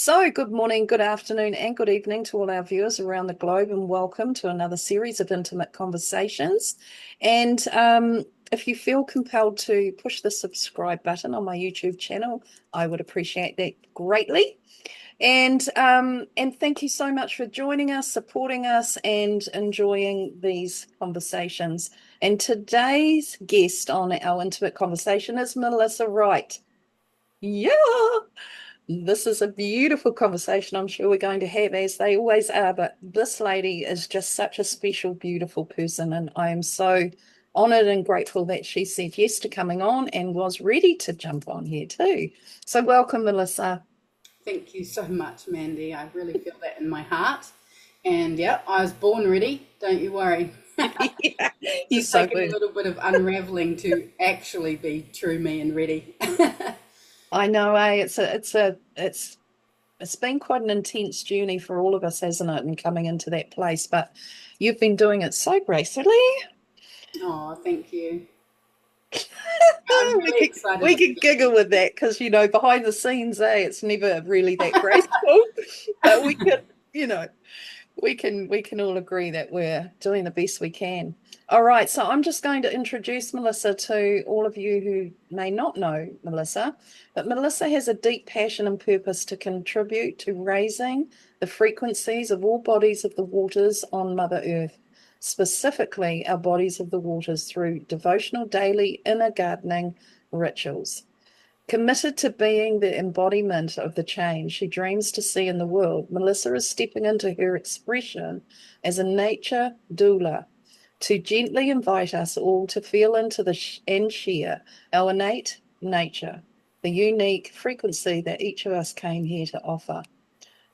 So, good morning, good afternoon, and good evening to all our viewers around the globe, and welcome to another series of intimate conversations. And if you feel compelled to push the subscribe button on my YouTube channel, I would appreciate that greatly. And thank you so much for joining us, supporting us, and enjoying these conversations. And today's guest on our intimate conversation is Melissa Wright. Yeah. This is a beautiful conversation I'm sure we're going to have, as they always are, but this lady is just such a special, beautiful person, and I am so honored and grateful that she said yes to coming on and was ready to jump on here too. So welcome, Melissa. Thank you so much, Mandy. I really feel that in my heart. And yeah, I was born ready. Don't you worry. Yeah, It's you just so taken a good. little bit of unraveling to actually be true me and ready. I know, it's been quite an intense journey for all of us, hasn't it, and coming into that place, but you've been doing it so gracefully. Oh, thank you. I'm we really could excited we to could be here. giggle with that because behind the scenes, it's never really that graceful. But we can all agree that we're doing the best we can. All right, so I'm just going to introduce Melissa to all of you who may not know Melissa, but Melissa has a deep passion and purpose to contribute to raising the frequencies of all bodies of the waters on Mother Earth, specifically our bodies of the waters through devotional daily inner gardening rituals. Committed to being the embodiment of the change she dreams to see in the world, Melissa is stepping into her expression as a nature doula to gently invite us all to feel into and share our innate nature, the unique frequency that each of us came here to offer.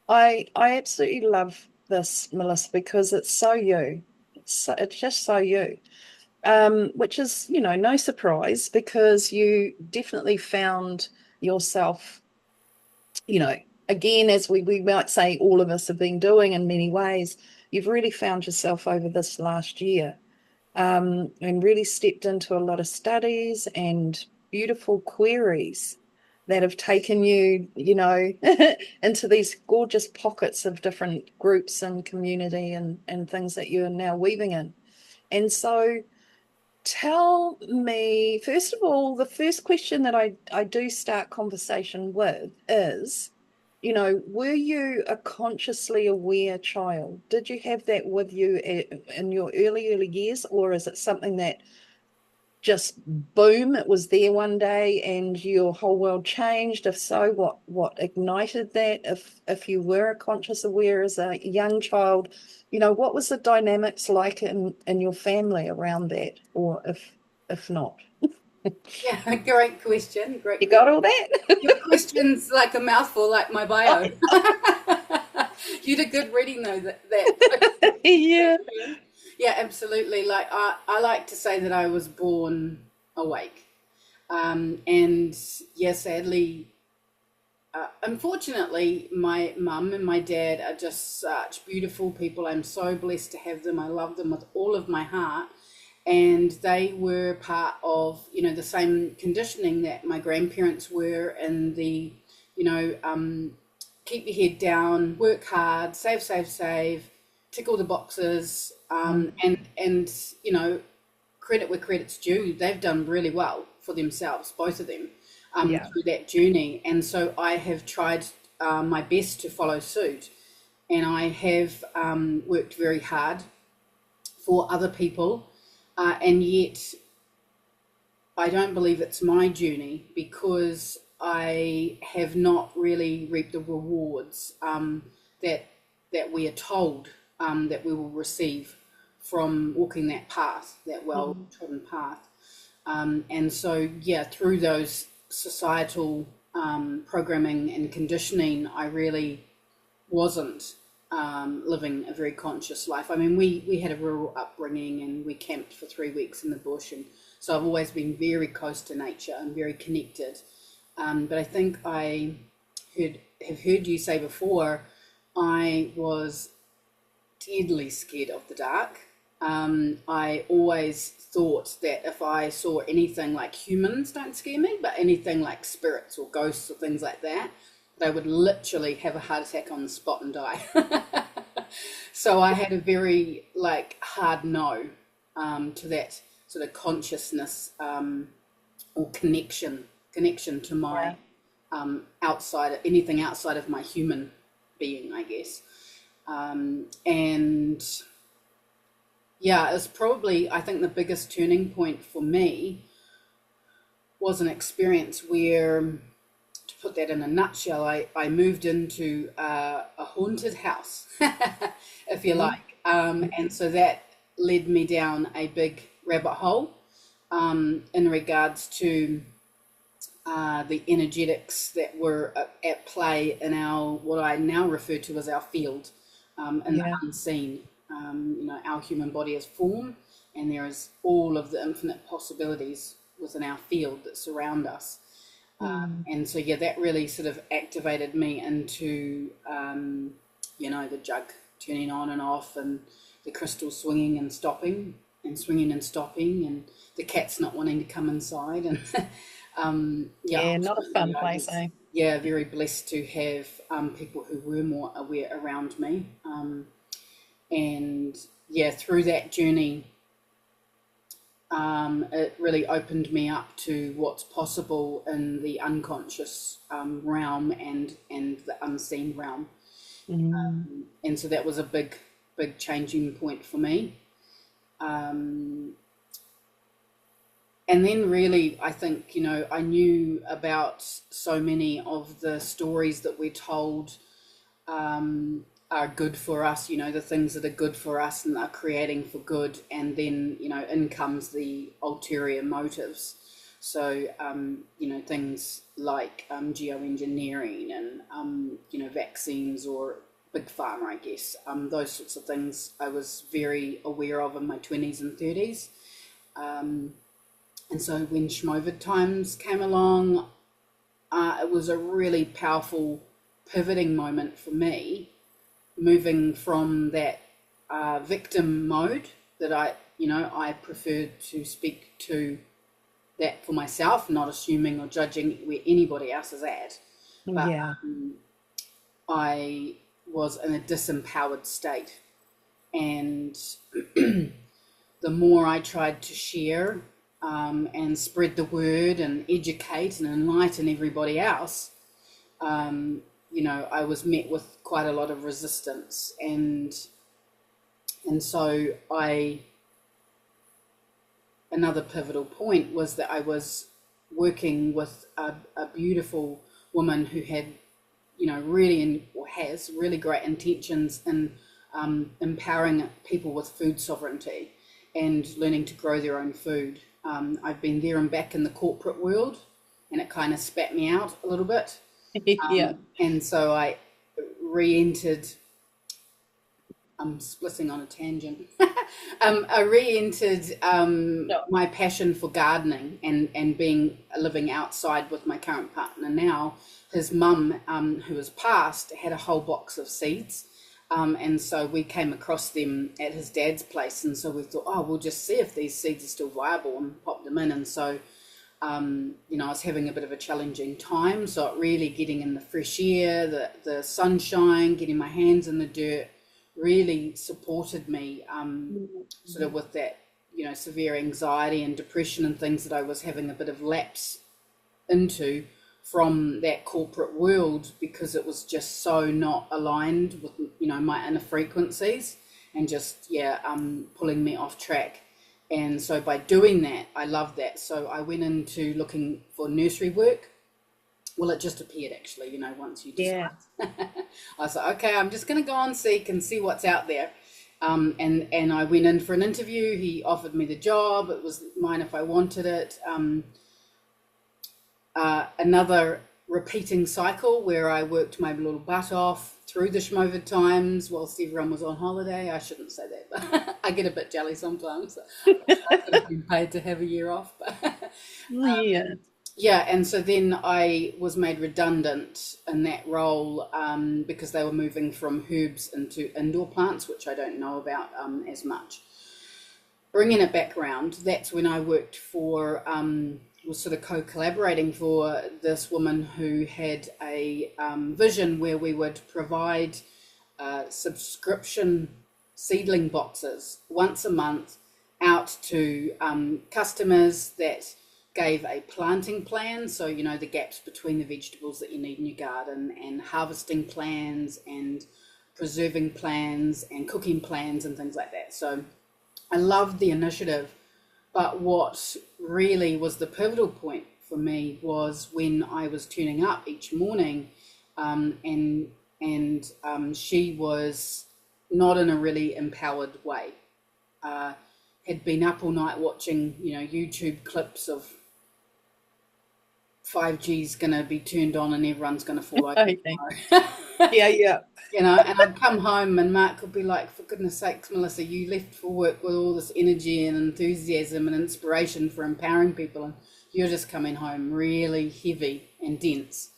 I absolutely love this, Melissa, because it's so you. It's just so you. Which is, no surprise because you definitely found yourself, you know, again, as we might say, all of us have been doing in many ways, you've really found yourself over this last year, and really stepped into a lot of studies and beautiful queries that have taken you, into these gorgeous pockets of different groups and community and things that you're now weaving in. And so, tell me, first of all, the first question that I do start conversation with is, were you a consciously aware child? Did you have that with you in your early years, or is it something that just boom, it was there one day and your whole world changed? If so, what ignited that? If you were a conscious aware as a young child, what was the dynamics like in your family around that? Or if not? Yeah, great question. Great You question. got all that? Your question's like a mouthful, like my Oh, bio. You did good reading though that yeah. question. Yeah, absolutely. Like I like to say that I was born awake. And yeah, sadly, unfortunately, my mum and my dad are just such beautiful people. I'm so blessed to have them. I love them with all of my heart. And they were part of, the same conditioning that my grandparents were, and keep your head down, work hard, save, save, save, tick all the boxes, Mm, and credit where credit's due. They've done really well for themselves, both of them, yeah. through that journey. And so I have tried my best to follow suit, and I have worked very hard for other people, and yet I don't believe it's my journey because I have not really reaped the rewards that we are told that we will receive from walking that path, that well Mm, trodden path. And so, yeah, through those societal programming and conditioning, I really wasn't living a very conscious life. I mean, we had a rural upbringing and we camped for 3 weeks in the bush, and so I've always been very close to nature and very connected. But I think have heard you say before, I was deadly scared of the dark. I always thought that if I saw anything like humans don't scare me, but anything like spirits or ghosts or things like that, they would literally have a heart attack on the spot and die. So I had a very like hard no to that sort of consciousness or connection to my outside, anything outside of my human being, I guess. And yeah, it's probably, I think the biggest turning point for me was an experience where, to put that in a nutshell, I moved into a haunted house, if you like. And so that led me down a big rabbit hole in regards to the energetics that were at play in our, what I now refer to as our field, in the unseen. Our human body is form, and there is all of the infinite possibilities within our field that surround us. And so, that really sort of activated me into, the jug turning on and off, and the crystal swinging and stopping, and swinging and stopping, and the cats not wanting to come inside. And not a fun place, eh? Yeah, very blessed to have people who were more aware around me. And through that journey, it really opened me up to what's possible in the unconscious realm and the unseen realm. And so that was a big changing point for me. And then really, I think, I knew about so many of the stories that we're told are good for us, the things that are good for us and are creating for good. And then, in comes the ulterior motives. So, things like geoengineering and, vaccines or big pharma, I guess. Those sorts of things I was very aware of in my 20s and 30s. And so when Schmovid times came along, it was a really powerful pivoting moment for me, moving from that victim mode that I preferred to speak to that for myself, not assuming or judging where anybody else is at. But I was in a disempowered state. And the more I tried to share and spread the word and educate and enlighten everybody else, I was met with quite a lot of resistance. And so another pivotal point was that I was working with a beautiful woman who had, has really great intentions in empowering people with food sovereignty and learning to grow their own food. I've been there and back in the corporate world, and it kind of spat me out a little bit. And so I re-entered, I'm splitting on a tangent. I re-entered my passion for gardening and living outside with my current partner now. His mum, who has passed, had a whole box of seeds. And so we came across them at his dad's place. And so we thought, we'll just see if these seeds are still viable, and pop them in. And so, I was having a bit of a challenging time. So really getting in the fresh air, the sunshine, getting my hands in the dirt really supported me sort of with that, severe anxiety and depression and things that I was having a bit of lapse into from that corporate world, because it was just so not aligned with, my inner frequencies, and just, pulling me off track. And so by doing that, I loved that. So I went into looking for nursery work. Well, it just appeared actually, once you decide. I was like, okay, I'm just going to go on Seek and see what's out there. And I went in for an interview. He offered me the job. It was mine if I wanted it. Another repeating cycle where I worked my little butt off through the Schmovid times whilst everyone was on holiday. I shouldn't say that, but I get a bit jelly sometimes. I could have been paid to have a year off. But, and so then I was made redundant in that role because they were moving from herbs into indoor plants, which I don't know about as much. Bringing it back around, that's when I worked for was sort of co-collaborating for this woman who had a vision where we would provide subscription seedling boxes once a month out to customers that gave a planting plan, so you know the gaps between the vegetables that you need in your garden, and harvesting plans and preserving plans and cooking plans and things like that. So I loved the initiative, but what really was the pivotal point for me was when I was turning up each morning, and she was not in a really empowered way. Had been up all night watching, YouTube clips of 5G's going to be turned on and everyone's going to fall over Okay. tomorrow. Yeah. And I'd come home and Mark would be like, for goodness sakes, Melissa, you left for work with all this energy and enthusiasm and inspiration for empowering people, and you're just coming home really heavy and dense.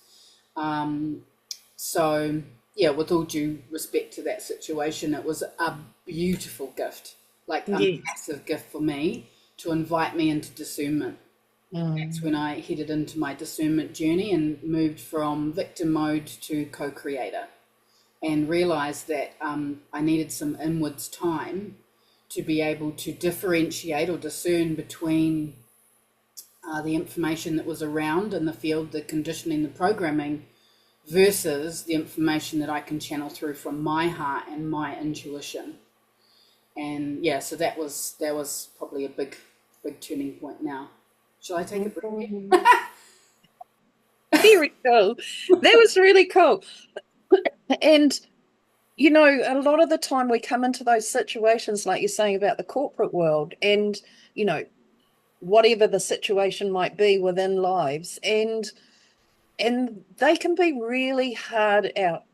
So, yeah, with all due respect to that situation, it was a beautiful gift, like a Yes. massive gift for me to invite me into discernment. That's when I headed into my discernment journey and moved from victim mode to co-creator, and realized that I needed some inwards time to be able to differentiate or discern between the information that was around in the field, the conditioning, the programming, versus the information that I can channel through from my heart and my intuition. And yeah, so that was probably a big turning point now. Shall I take a break? Very cool. That was really cool. And, a lot of the time we come into those situations, like you're saying about the corporate world, and, whatever the situation might be within lives, and they can be really hard out.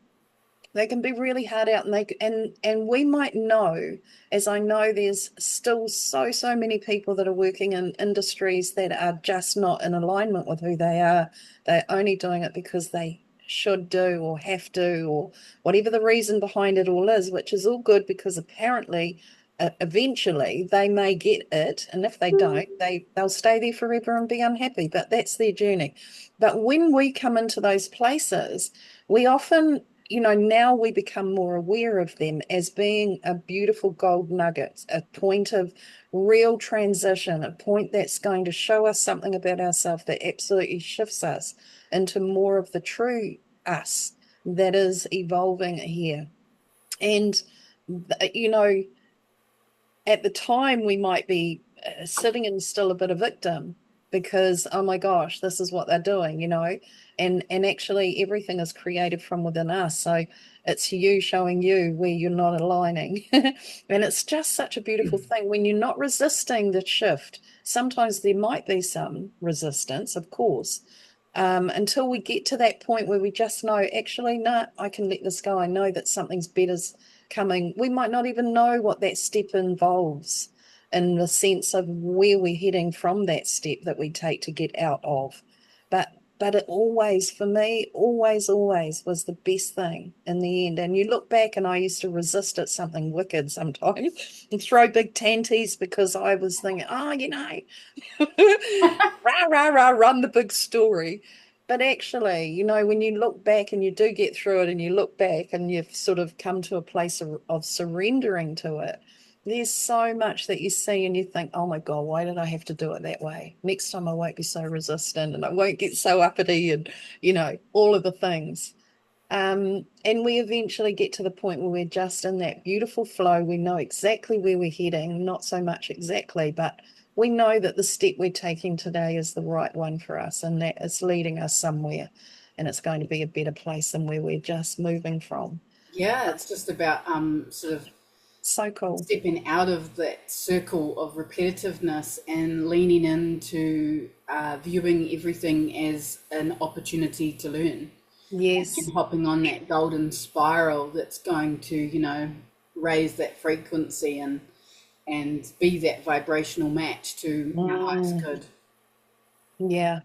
They can be really hard out, and and we might know, as I know, there's still so many people that are working in industries that are just not in alignment with who they are. They're only doing it because they should do or have to, or whatever the reason behind it all is, which is all good, because apparently eventually they may get it, and if they don't, they'll stay there forever and be unhappy, but that's their journey. But when we come into those places, we often, now we become more aware of them as being a beautiful gold nugget, a point of real transition, a point that's going to show us something about ourselves that absolutely shifts us into more of the true us that is evolving here. And, you know, at the time we might be sitting in still a bit of victim, because oh my gosh, this is what they're doing, and actually everything is created from within us. So it's you showing you where you're not aligning. And it's just such a beautiful thing when you're not resisting the shift. Sometimes there might be some resistance, of course, until we get to that point where we just know, actually, no, I can let this go. I know that something's better's coming. We might not even know what that step involves in the sense of where we're heading from that step that we take to get out of. But it always, for me, always was the best thing in the end. And you look back, and I used to resist it something wicked sometimes and throw big tanties because I was thinking, rah, rah, rah, run the big story. But actually, when you look back and you do get through it, and you look back and you've sort of come to a place of surrendering to it, there's so much that you see and you think, oh my God, why did I have to do it that way? Next time I won't be so resistant, and I won't get so uppity, and, all of the things. And we eventually get to the point where we're just in that beautiful flow. We know exactly where we're heading, not so much exactly, but we know that the step we're taking today is the right one for us, and that it's leading us somewhere, and it's going to be a better place than where we're just moving from. Yeah, it's just about sort of So cool. stepping out of that circle of repetitiveness and leaning into viewing everything as an opportunity to learn, Yes. and hopping on that golden spiral that's going to, raise that frequency and be that vibrational match to our highest Mm, good. yeah.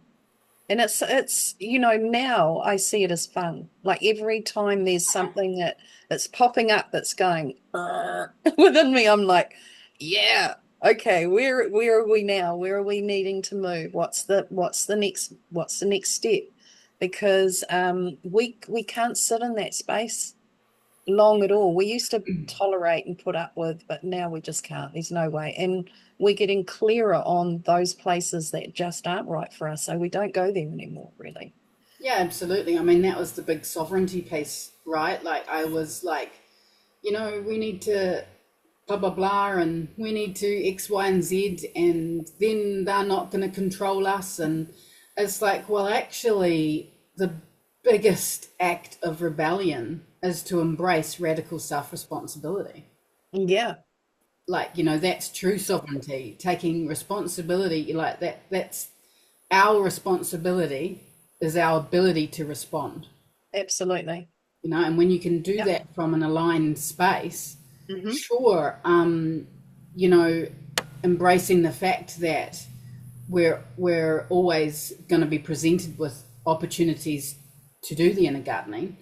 And it's now I see it as fun. Like every time there's something that's popping up that's going within me, I'm like, yeah. Okay, where are we now? Where are we needing to move? What's the next step? Because we can't sit in that space long at all. We used to tolerate and put up with, but now we just can't. There's no way. And we're getting clearer on those places that just aren't right for us. So we don't go there anymore, really. Yeah, absolutely. I mean, that was the big sovereignty piece, right? Like, I was like, we need to blah, blah, blah, and we need to X, Y, and Z, and then they're not going to control us. And it's like, well, actually, the biggest act of rebellion is to embrace radical self responsibility. Yeah, Like, that's true sovereignty, taking responsibility, like that's our responsibility is our ability to respond, absolutely. and when you can do Yeah. that from an aligned space, Hmm. sure, you know embracing the fact that we're always going to be presented with opportunities to do the inner gardening,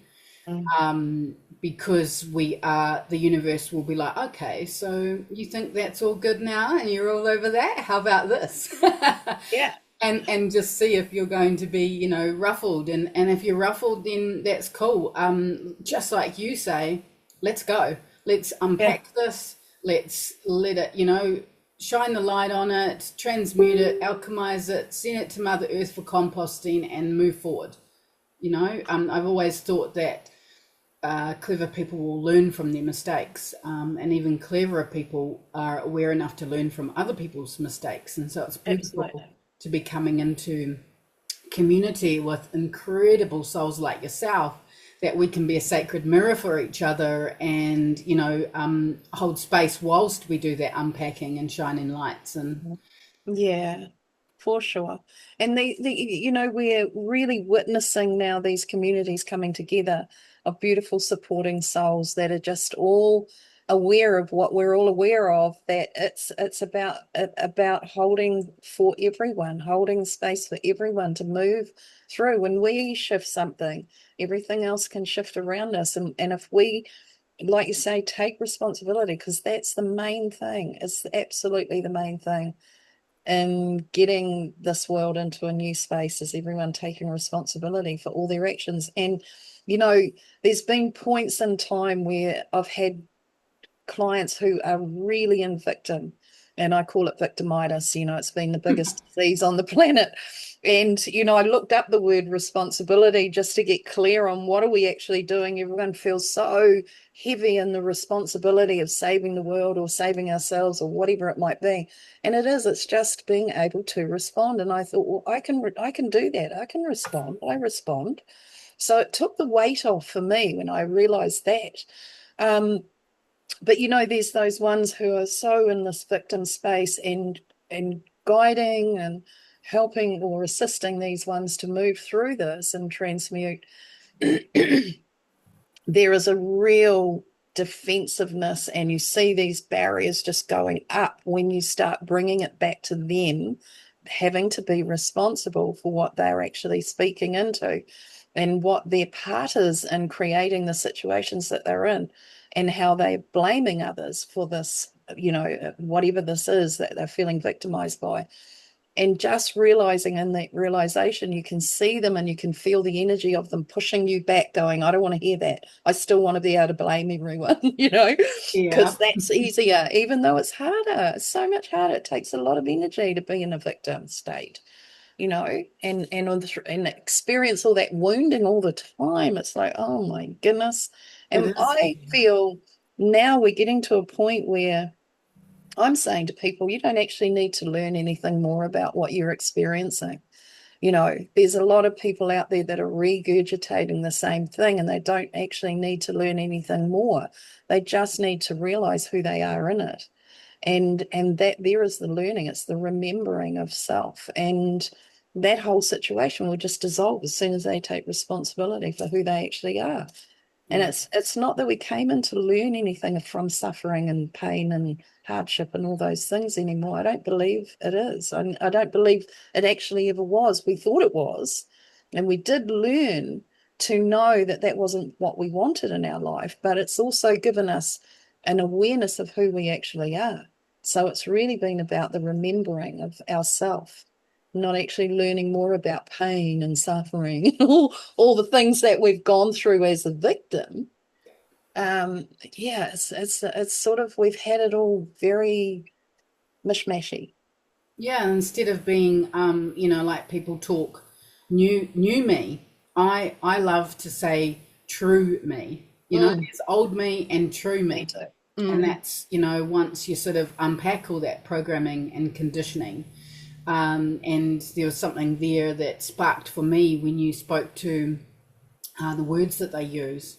because the universe will be like, okay, so you think that's all good now and you're all over that, how about this? Yeah. And just see if you're going to be, ruffled, and if you're ruffled, then that's cool. Just like you say, let's go, let's Yeah. unpack this, let's let it, shine the light on it, transmute it, alchemize it, send it to Mother Earth for composting, and move forward. I've always thought that clever people will learn from their mistakes, and even cleverer people are aware enough to learn from other people's mistakes. And so it's beautiful Absolutely. to be coming into community with incredible souls like yourself, that we can be a sacred mirror for each other, and hold space whilst we do that unpacking and shining lights. And Yeah, for sure. And we're really witnessing now these communities coming together of beautiful supporting souls that are just all aware of what we're all aware of, that it's about holding for everyone, holding space for everyone to move through. When we shift something, everything else can shift around us. And if we, like you say, take responsibility, because that's the main thing, it's absolutely the main thing in getting this world into a new space, is everyone taking responsibility for all their actions. And you know there's been points in time where I've had clients who are really in victim, and I call it victimitis. It's been the biggest disease on the planet. And I looked up the word responsibility just to get clear on what are we actually doing. Everyone feels so heavy in the responsibility of saving the world or saving ourselves or whatever it might be. And it's just being able to respond. And I thought, well, I can do that. I can respond. I respond. So it took the weight off for me when I realized that. But there's those ones who are so in this victim space, and guiding and helping or assisting these ones to move through this and transmute. There is a real defensiveness, and you see these barriers just going up when you start bringing it back to them having to be responsible for what they're actually speaking into and what their part is in creating the situations that they're in, and how they're blaming others for this, whatever this is that they're feeling victimized by. And just realizing, in that realization, you can see them and you can feel the energy of them pushing you back, going, I don't want to hear that. I still want to be able to blame everyone, yeah, because that's easier, even though it's harder. It's so much harder. It takes a lot of energy to be in a victim state, and experience all that wounding all the time. It's like, oh my goodness. it And is. I feel now we're getting to a point where I'm saying to people, you don't actually need to learn anything more about what you're experiencing. There's a lot of people out there that are regurgitating the same thing, and they don't actually need to learn anything more. They just need to realize who they are in it. And that there is the learning, it's the remembering of self. And that whole situation will just dissolve as soon as they take responsibility for who they actually are. And Yeah, it's not that we came in to learn anything from suffering and pain and hardship and all those things anymore. I don't believe it is. I don't believe it actually ever was. We thought it was, and we did learn to know that that wasn't what we wanted in our life, but it's also given us an awareness of who we actually are. So it's really been about the remembering of ourself, not actually learning more about pain and suffering, all the things that we've gone through as a victim. Yeah, it's sort of, we've had it all very mishmashy. Yeah, instead of being, like people talk new me, I love to say true me. Mm, There's old me and true me me. too. And Mm, that's, once you sort of unpack all that programming and conditioning, and there was something there that sparked for me when you spoke to the words that they use.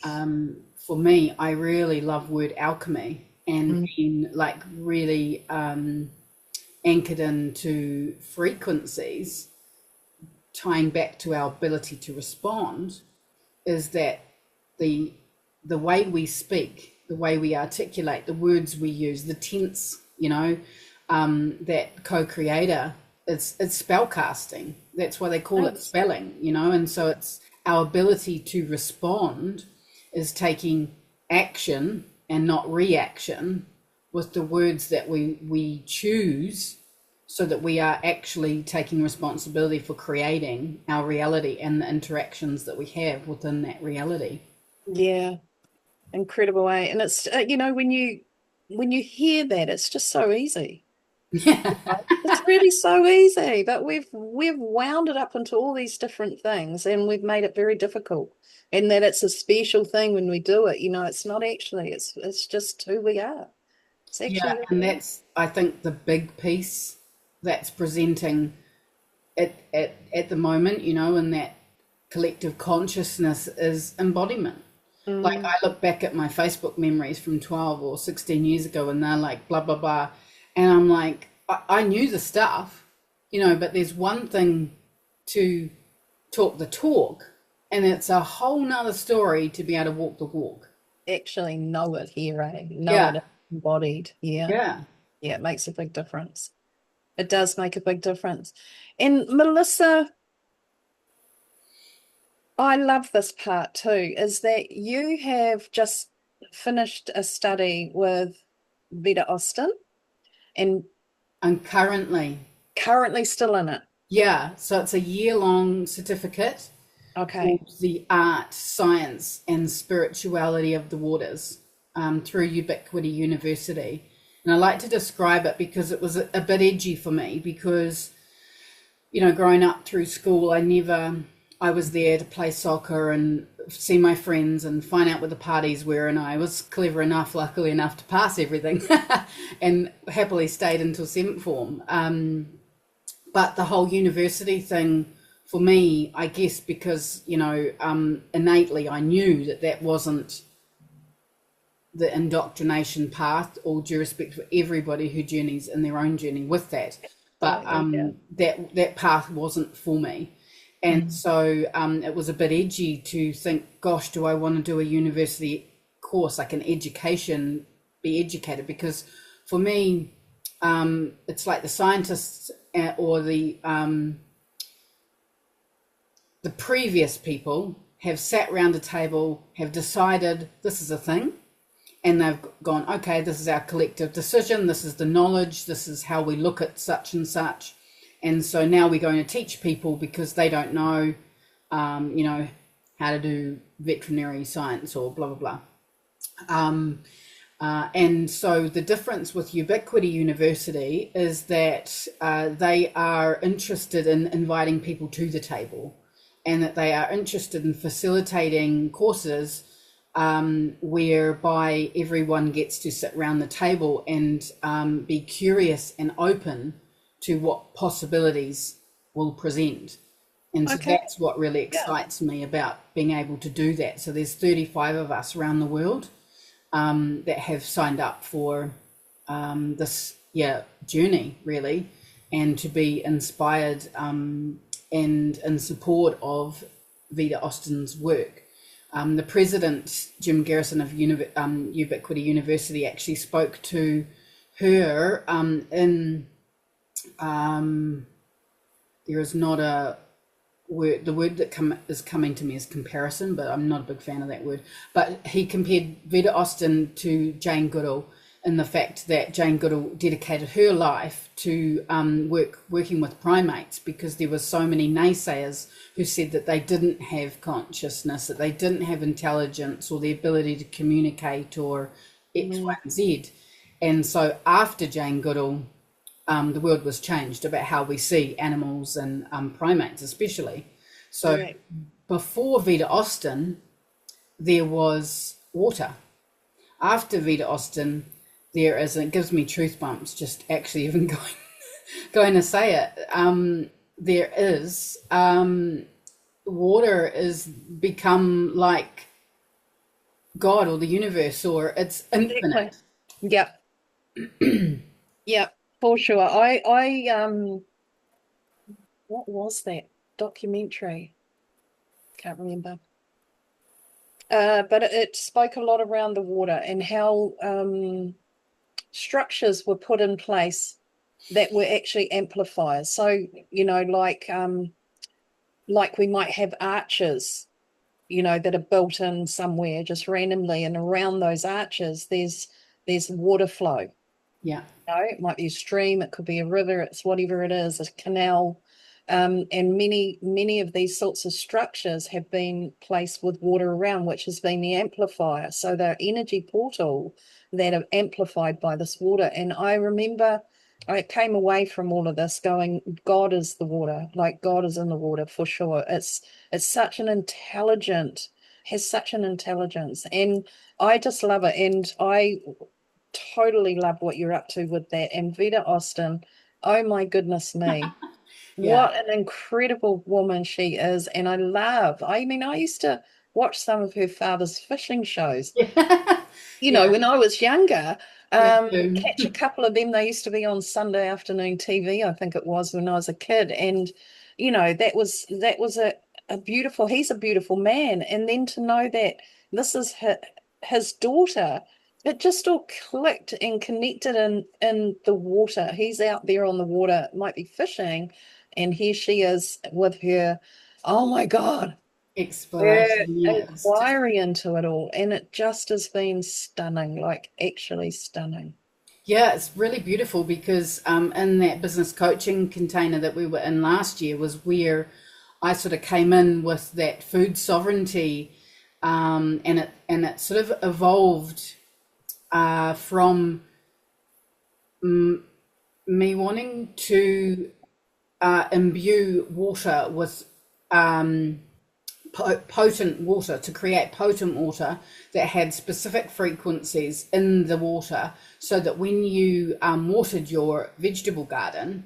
For me, I really love word alchemy and mm. being like really anchored into frequencies, tying back to our ability to respond, is that the the way we speak, the way we articulate, the words we use, the tense, that co-creator, it's spell casting. That's why they call it Thanks. spelling, and so it's our ability to respond is taking action and not reaction with the words that we choose, so that we are actually taking responsibility for creating our reality and the interactions that we have within that reality. Yeah, incredible way. And it's when you hear that, it's just so easy. Yeah. It's really so easy, but we've wound it up into all these different things, and we've made it very difficult. And that it's a special thing when we do it. It's not actually. It's just who we are. It's Yeah, actually who and we are. that's, I think, the big piece that's presenting at the moment, in that collective consciousness, is embodiment. Like, Mm, I look back at my Facebook memories from 12 or 16 years ago, and they're like blah blah blah, and I'm like, I knew the stuff, but there's one thing to talk the talk, and it's a whole nother story to be able to walk the walk. actually know it here, eh? Know Yeah, it embodied. Yeah. yeah. Yeah, it makes a big difference. It does make a big difference. And Melissa, I love this part too, is that you have just finished a study with Vita Austin and And currently, currently still in it. yeah, so it's a year-long certificate Okay. called the Art, Science, and Spirituality of the Waters, through Ubiquity University. And I like to describe it because it was a bit edgy for me, because, growing up through school, I was there to play soccer and see my friends and find out what the parties were. And I was clever enough, luckily enough, to pass everything and happily stayed until seventh form. But the whole university thing for me, I guess, because, innately I knew that that wasn't the indoctrination path, all due respect for everybody who journeys in their own journey with that. But Absolutely. Yeah. that path wasn't for me. And Mm. so it was a bit edgy to think, gosh, do I want to do a university course, like an education, be educated? Because for me, it's like the scientists, or the previous people have sat around a table, have decided this is a thing, and they've gone, okay, this is our collective decision, this is the knowledge, this is how we look at such and such. And so now we're going to teach people because they don't know, how to do veterinary science or blah, blah, blah. And so the difference with Ubiquity University is that they are interested in inviting people to the table, and that they are interested in facilitating courses whereby everyone gets to sit around the table and be curious and open to what possibilities will present. And so Okay. that's what really Yeah. excites me about being able to do that. So there's 35 of us around the world that have signed up for this journey, really, and to be inspired and in support of Vita Austin's work. The president, Jim Garrison of Ubiquity University, actually spoke to her in there is not a word, the word that is coming to me is comparison, but I'm not a big fan of that word. But he compared Vita Austin to Jane Goodall, in the fact that Jane Goodall dedicated her life to working with primates, because there were so many naysayers who said that they didn't have consciousness, that they didn't have intelligence or the ability to communicate or X, Y, and Z. And so after Jane Goodall, the world was changed about how we see animals and primates especially. So Right. before Vita Austin, there was water. After Vita Austin, there is, and it gives me truth bumps just actually even going to say it. There is water is become like God or the universe, or it's infinite. Yep. Yep, for sure. What was that documentary? Can't remember. But it spoke a lot around the water and how structures were put in place that were actually amplifiers. So, like we might have arches, that are built in somewhere just randomly, and around those arches there's water flow. Yeah. It might be a stream, it could be a river, it's whatever it is, a canal. And many of these sorts of structures have been placed with water around, which has been the amplifier. So they're energy portal that are amplified by this water. And I remember I came away from all of this going, God is the water, like God is in the water for sure. It's such an intelligent, has such an intelligence. And I just love it. And I totally love what you're up to with that. And Vita Austin, oh my goodness me. Yeah. What an incredible woman she is. And I mean, I used to watch some of her father's fishing shows, Yeah. Yeah. when I was younger. Me too. Catch a couple of them. They used to be on Sunday afternoon TV, I think it was, when I was a kid. And, that was a beautiful, he's a beautiful man. And then to know that this is his daughter, it just all clicked and connected in the water. He's out there on the water, might be fishing, and here she is with her, oh my God, her Exploration. Yeah. It's just, inquiry into it all. And it just has been stunning, like actually stunning. yeah, it's really beautiful because in that business coaching container that we were in last year was where I sort of came in with that food sovereignty, and it sort of evolved from me wanting to imbue water with potent water, to create potent water that had specific frequencies in the water, so that when you watered your vegetable garden,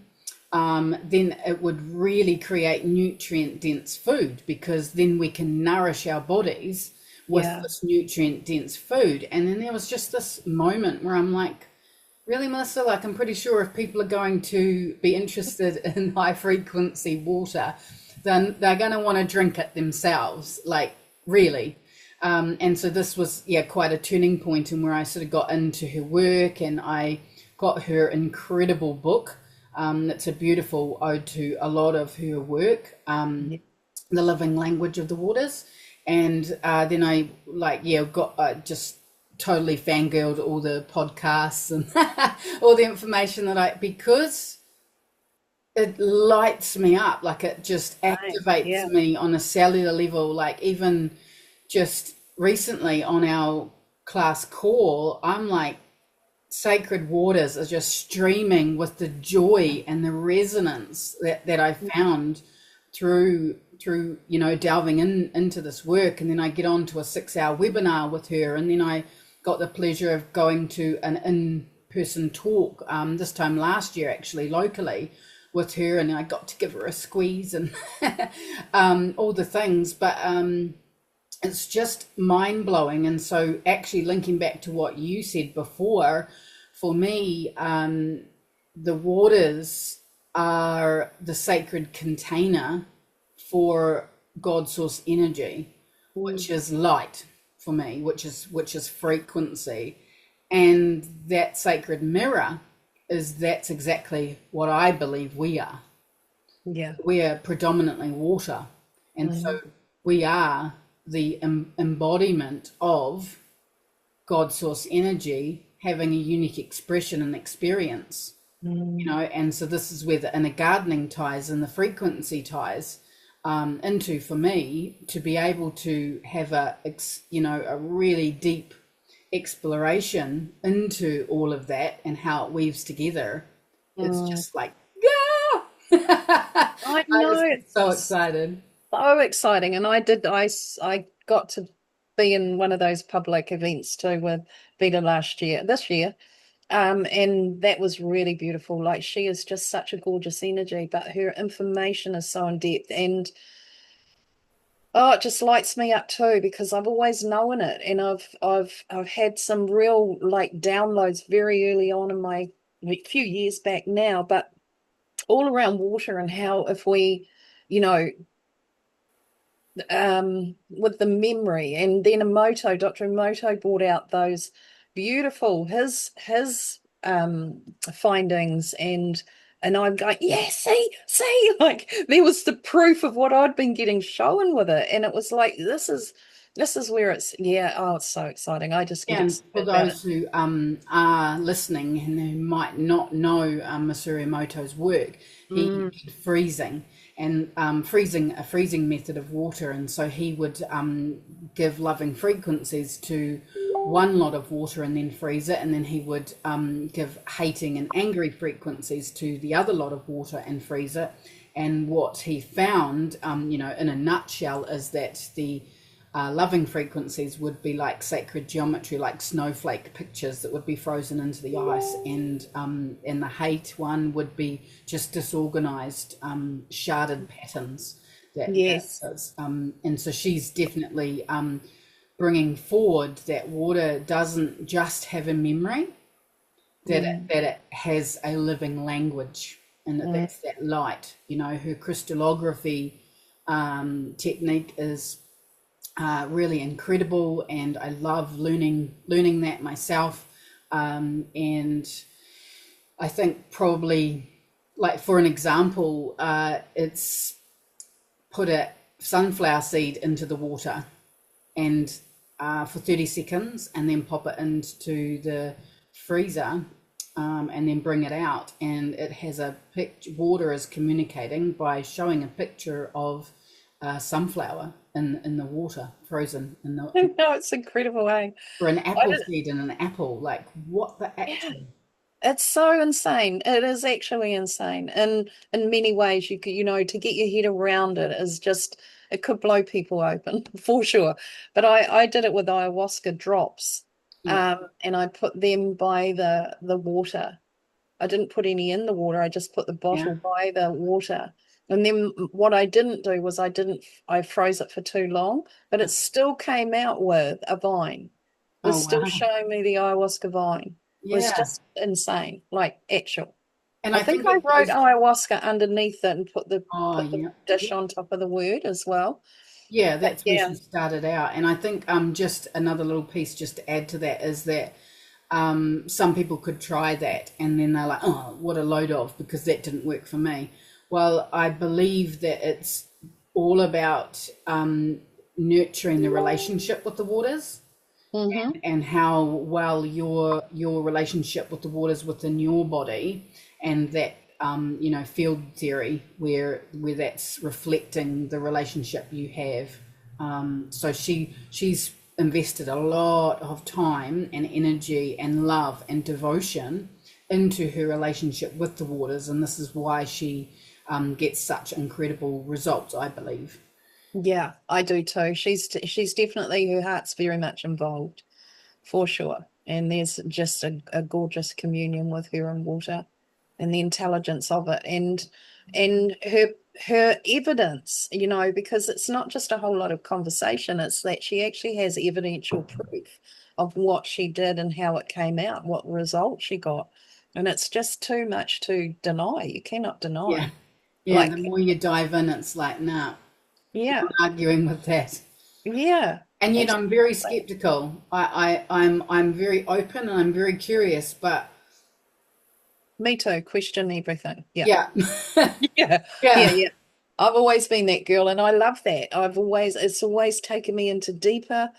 then it would really create nutrient dense food, because then we can nourish our bodies with this nutrient dense food. And then there was just this moment where I'm like, really, Melissa, like, I'm pretty sure if people are going to be interested in high frequency water, then they're going to want to drink it themselves, like, really. And so this was, quite a turning point in where I sort of got into her work, and I got her incredible book. That's a beautiful ode to a lot of her work, The Living Language of the Waters. And then I, got just totally fangirled all the podcasts and all the information because it lights me up, like it just activates me on a cellular level. Like, even just recently on our class call, I'm like, sacred waters are just streaming with the joy and the resonance that I found through delving into this work. And then I get on to a 6-hour webinar with her, and then I got the pleasure of going to an in-person talk this time last year, actually locally, with her, and I got to give her a squeeze and all the things. But it's just mind-blowing. And so actually linking back to what you said before, for me, the waters are the sacred container for God source energy, which is light for me, which is frequency. And that sacred mirror that's exactly what I believe we are. Yeah. We are predominantly water. And so we are the embodiment of God source energy having a unique expression and experience, Mm. and so this is where the inner gardening ties and the frequency ties into, for me, to be able to have a really deep exploration into all of that and how it weaves together. It's Mm. just like, yeah. I I know, just get so it's excited. so exciting. And I got to be in one of those public events too with Vita this year. And that was really beautiful. Like, she is just such a gorgeous energy, but her information is so in depth. And oh, it just lights me up too, because I've always known it. And I've had some real like downloads very early on in my, a few years back now, but all around water and how if we, you know, with the memory. And then Dr. Emoto brought out those beautiful his findings, and I'm going, yeah, see, like there was the proof of what I'd been getting shown with it. And it was like, this is where it's, yeah, oh, it's so exciting. I just get And for excited about it. those who are listening and who might not know Masaru Emoto's work, he Mm, did freezing and freezing, a freezing method of water. And so he would give loving frequencies to one lot of water and then freeze it. And then he would give hating and angry frequencies to the other lot of water and freeze it. And what he found, in a nutshell, is that the loving frequencies would be like sacred geometry, like snowflake pictures that would be frozen into the ice, and the hate one would be just disorganized, sharded patterns. yes. And so she's definitely bringing forward that water doesn't just have a memory, Mm, that it has a living language, and mm, that's that light. Her crystallography technique is really incredible, and I love learning that myself. And I think probably, like for an example, it's put a sunflower seed into the water and for 30 seconds, and then pop it into the freezer, and then bring it out, and it has a picture. Water is communicating by showing a picture of sunflower in the water, frozen in the, no, it's incredible, eh? or an I apple did, seed in an apple. Like, what the yeah. actual? It's so insane. It is actually insane. And in many ways, to get your head around it is just, it could blow people open for sure. But I did it with ayahuasca drops. Yeah. And I put them by the water. I didn't put any in the water. I just put the Yeah. bottle by the water. And then what I didn't do was I froze it for too long, but it still came out with a vine. It was Oh still wow. showing me the ayahuasca vine. It was Yeah. just insane, like actual. And I I think think I it wrote goes. ayahuasca underneath it and put the Oh put the yeah. dish on top of the word as well. Yeah, But that's where yeah. she started out. And I think just another little piece just to add to that is that some people could try that and then they're like, oh, what a load of, because that didn't work for me. Well, I believe that it's all about nurturing the relationship with the waters, Mm-hmm. and how well your relationship with the waters within your body, and that field theory where that's reflecting the relationship you have. So she's invested a lot of time and energy and love and devotion into her relationship with the waters, and this is why she gets such incredible results, I believe. Yeah, I do too. She's definitely, her heart's very much involved for sure. And there's just a gorgeous communion with her and water and the intelligence of it, and her evidence, because it's not just a whole lot of conversation, it's that she actually has evidential proof of what she did and how it came out, what result she got. And it's just too much to deny. You cannot Yeah. deny. Yeah, the Like, more you dive in, it's like, nah, yeah, arguing with that. yeah, And yet I'm very absolutely. skeptical. I'm very open and I'm very curious, but Me too. Question everything. Yeah. yeah. Yeah. Yeah. Yeah. Yeah. I've always been that girl, and I love that. It's always taken me into deeper,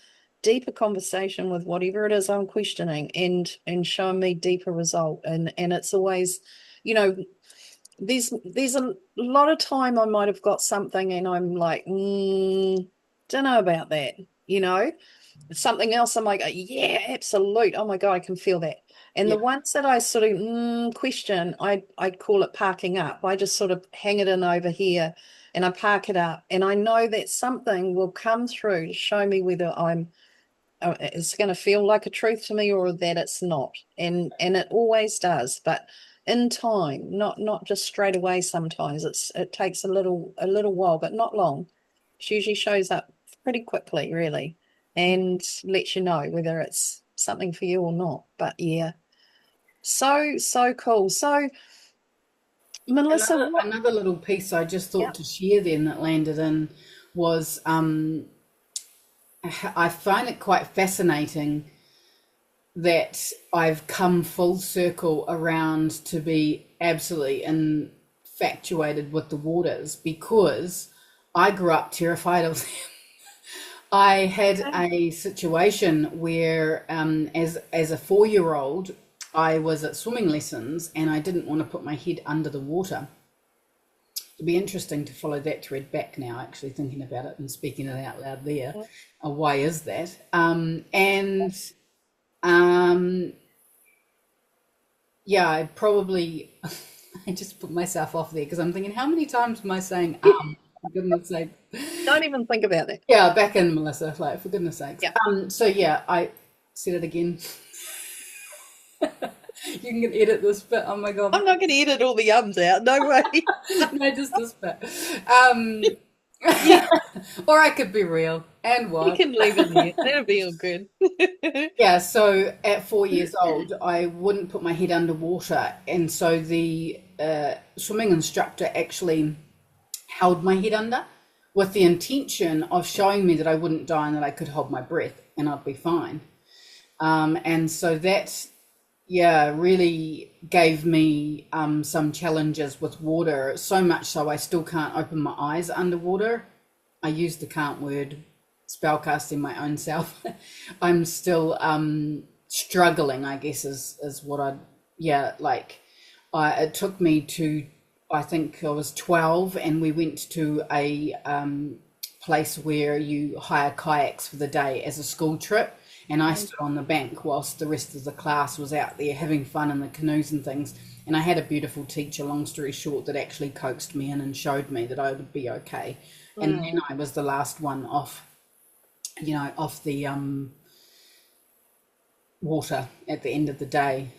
deeper conversation with whatever it is I'm questioning, and showing me deeper result. And it's always, you know, there's a lot of time I might have got something and I'm like, don't know about that, you know. Something else I'm like, yeah, absolute. Oh my God, I can feel that. And Yeah. the ones that I sort of question, I call it parking up. I just sort of hang it in over here and I park it up. And I know that something will come through to show me whether it's going to feel like a truth to me or that it's not. And it always does, but in time, not just straight away. Sometimes it takes a little while, but not long. She usually shows up pretty quickly, really, and lets you know whether it's something for you or not. But yeah, so cool. So Melissa, what? Another little piece I just Yeah. thought to share then that landed in was I find it quite fascinating that I've come full circle around to be absolutely infatuated with the waters, because I grew up terrified of them. I had a situation where, as a 4-year-old, I was at swimming lessons and I didn't want to put my head under the water. It'd be interesting to follow that thread back now, actually thinking about it and speaking it out loud there. Why is that? Um, yeah, I probably I just put myself off there because I'm thinking, how many times am I saying for goodness sake? Don't even think about that. Yeah, back in, Melissa, like, for goodness sakes. Yeah. So yeah, I said it again. You can edit this bit. Oh my God. I'm not going to edit all the ums out. No way. No, just this bit. Um, Yeah, or I could be real. And you what? can leave it there. That'll be all good. Yeah, so at 4 years old, I wouldn't put my head underwater. And so the swimming instructor actually held my head under with the intention of showing me that I wouldn't die and that I could hold my breath and I'd be fine. And so that, yeah, really gave me some challenges with water, so much so I still can't open my eyes underwater. I use the can't word, spellcasting my own self. I'm still struggling, I guess, is what it took me to, I think I was 12, and we went to a place where you hire kayaks for the day as a school trip. And I stood on the bank whilst the rest of the class was out there having fun in the canoes and things. And I had a beautiful teacher, long story short, that actually coaxed me in and showed me that I would be okay. And then I was the last one off the water at the end of the day.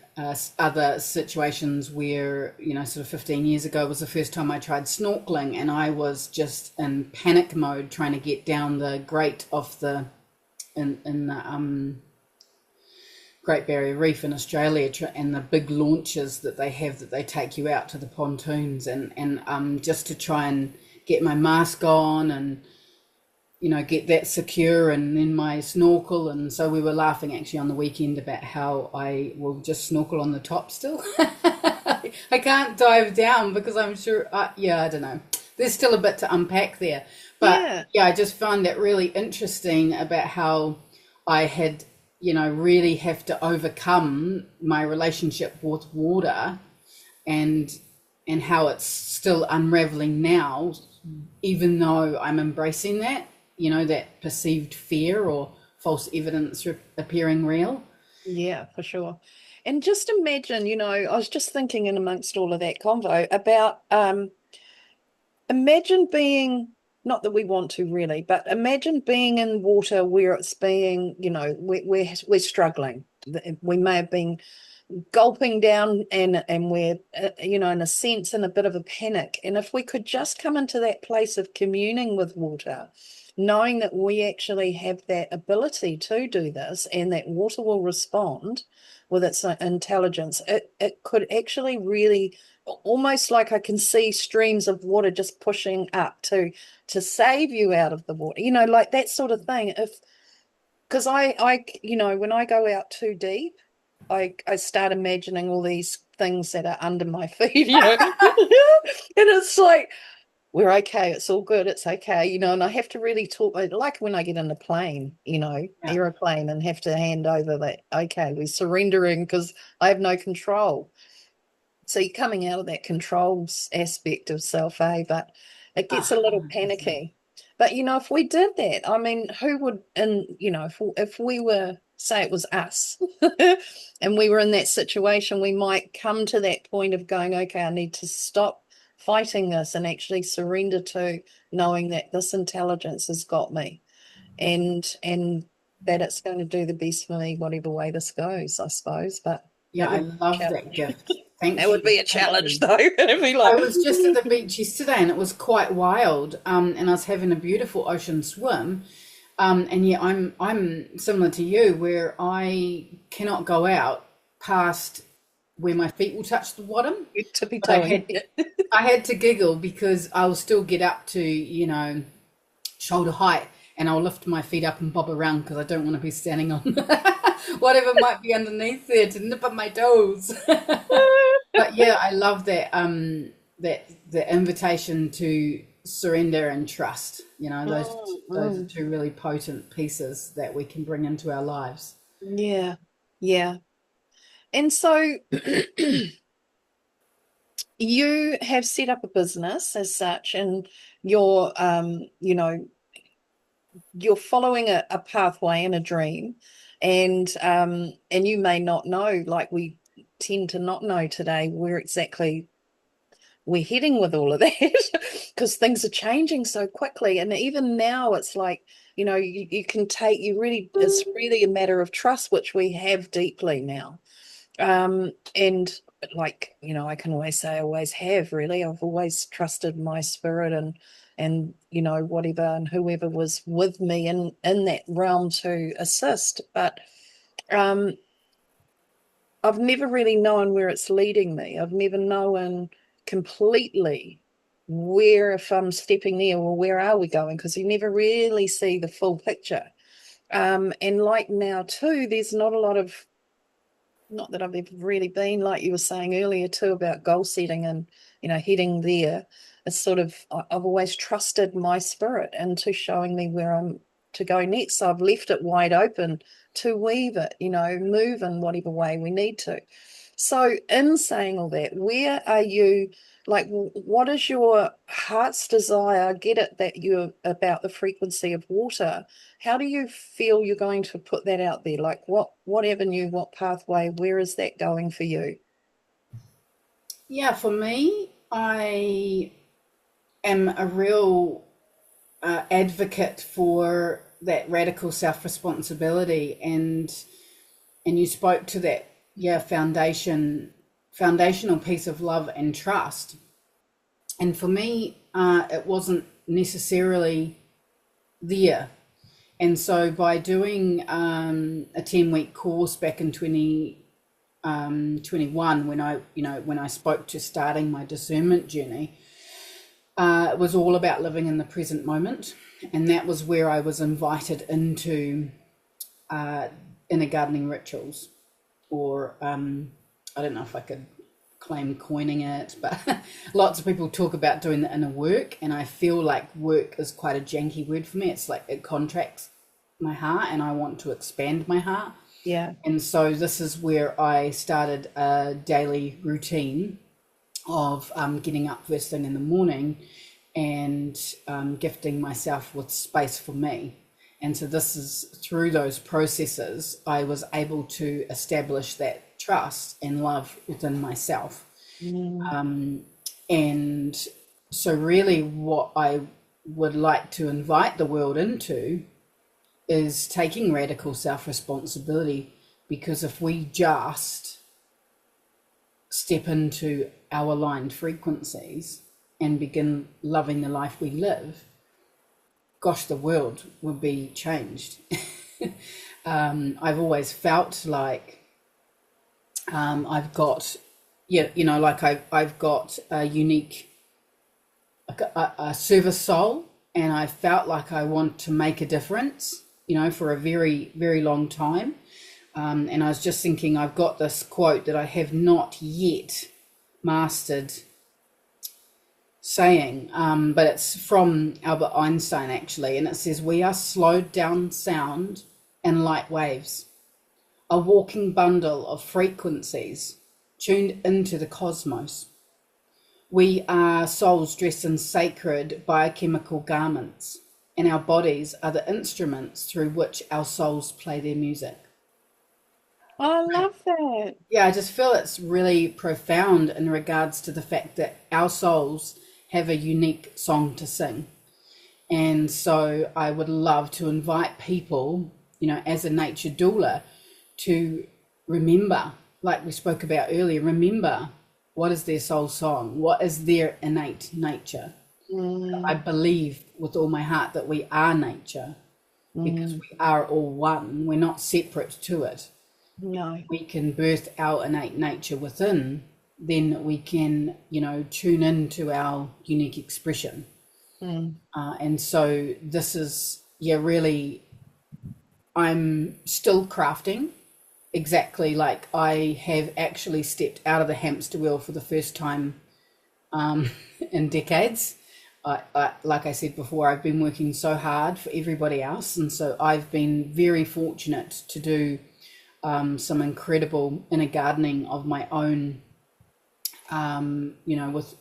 Other situations where, sort of 15 years ago was the first time I tried snorkeling, and I was just in panic mode trying to get down the grate of the in the Great Barrier Reef in Australia, and the big launches that they have that they take you out to the pontoons, and just to try and get my mask on and get that secure, and then my snorkel. And so we were laughing actually on the weekend about how I will just snorkel on the top still. I can't dive down because I'm sure, I don't know. There's still a bit to unpack there. But yeah, I just found that really interesting about how I had, really have to overcome my relationship with water, and how it's still unraveling now, even though I'm embracing that, that perceived fear or false evidence appearing real. Yeah, for sure. And just imagine, I was just thinking in amongst all of that convo about imagine being, not that we want to really, but imagine being in water where it's being, we're struggling. We may have been gulping down, and we're in a sense in a bit of a panic. And if we could just come into that place of communing with water, knowing that we actually have that ability to do this, and that water will respond with its intelligence, it could actually really, almost like I can see streams of water just pushing up to save you out of the water, like that sort of thing. Because I when I go out too deep, I start imagining all these things that are under my feet, and it's like, we're okay, it's all good, it's okay, and I have to really talk, like when I get in a plane, Yeah. aeroplane, and have to hand over that, okay, we're surrendering because I have no control. So you're coming out of that controls aspect of self, but it gets a little 100%. panicky. But if we did that, I mean, who would, and if we were, say it was us, and we were in that situation, we might come to that point of going, okay, I need to stop fighting this and actually surrender to knowing that this intelligence has got me, and that it's going to do the best for me, whatever way this goes, I suppose. But Yeah, that I would be a love that challenge. gift. That Thank would you. be a Thank challenge, you. though. It'd be I like, was just at the beach yesterday and it was quite wild. And I was having a beautiful ocean swim. And yeah, I'm similar to you where I cannot go out past where my feet will touch the bottom. you're tippy But I toeing. had I had to giggle because I'll still get up to, shoulder height and I'll lift my feet up and bob around because I don't want to be standing on whatever might be underneath there to nip at my toes. But yeah, I love that the invitation to surrender and trust. Those are Mm. two really potent pieces that we can bring into our lives. Yeah, yeah. And so you have set up a business as such, and you're, you're following a pathway and a dream, and you may not know, like we tend to not know today, where exactly we're heading with all of that because things are changing so quickly. And even now it's like, you can take, it's really a matter of trust, which we have deeply now. And like, I can always say I always have, really. I've always trusted my spirit, and whatever and whoever was with me in that realm to assist. But um I've never really known where it's leading me. I've never known completely where, if I'm stepping there, or where are we going, because you never really see the full picture. And like now too, there's not a lot of, not that I've ever really been, like you were saying earlier too, about goal setting and heading there. It's sort of, I've always trusted my spirit into showing me where I'm to go next. So I've left it wide open to weave it, move in whatever way we need to. So in saying all that, where are you, like, what is your heart's desire? I get it that you're about the frequency of water. How do you feel you're going to put that out there? Like, what avenue, what pathway, where is that going for you? Yeah, for me, I am a real advocate for that radical self-responsibility, and you spoke to that, yeah, foundational piece of love and trust. And for me, it wasn't necessarily there. And so by doing a 10-week course back in 2021, when I spoke to starting my discernment journey, it was all about living in the present moment. And that was where I was invited into inner gardening rituals, or I don't know if I could claim coining it, but lots of people talk about doing the inner work, and I feel like work is quite a janky word for me. It's like it contracts my heart, and I want to expand my heart. Yeah. And so this is where I started a daily routine of getting up first thing in the morning and gifting myself with space for me. And so this is through those processes, I was able to establish that trust and love within myself. Mm. And so really what I would like to invite the world into is taking radical self-responsibility, because if we just step into our aligned frequencies and begin loving the life we live, gosh, the world will be changed. I've always felt like I've got, I've got a unique, a service soul, and I felt like I want to make a difference, for a very, very long time. And I was just thinking, I've got this quote that I have not yet mastered saying, but it's from Albert Einstein actually, and it says, "We are slowed down sound and light waves, a walking bundle of frequencies tuned into the cosmos. We are souls dressed in sacred biochemical garments, and our bodies are the instruments through which our souls play their music." I love that. Yeah, I just feel it's really profound in regards to the fact that our souls have a unique song to sing. And so I would love to invite people, as a nature doula, to remember, like we spoke about earlier, remember what is their soul song? What is their innate nature? I Mm, believe with all my heart that we are nature because mm, we are all one. We're not separate to it. no. We can birth our innate nature within, then we can, tune into our unique expression. Mm, And so this is, yeah, really, I'm still crafting exactly like I have actually stepped out of the hamster wheel for the first time in decades. Like I said before, I've been working so hard for everybody else. And so I've been very fortunate to do some incredible inner gardening of my own,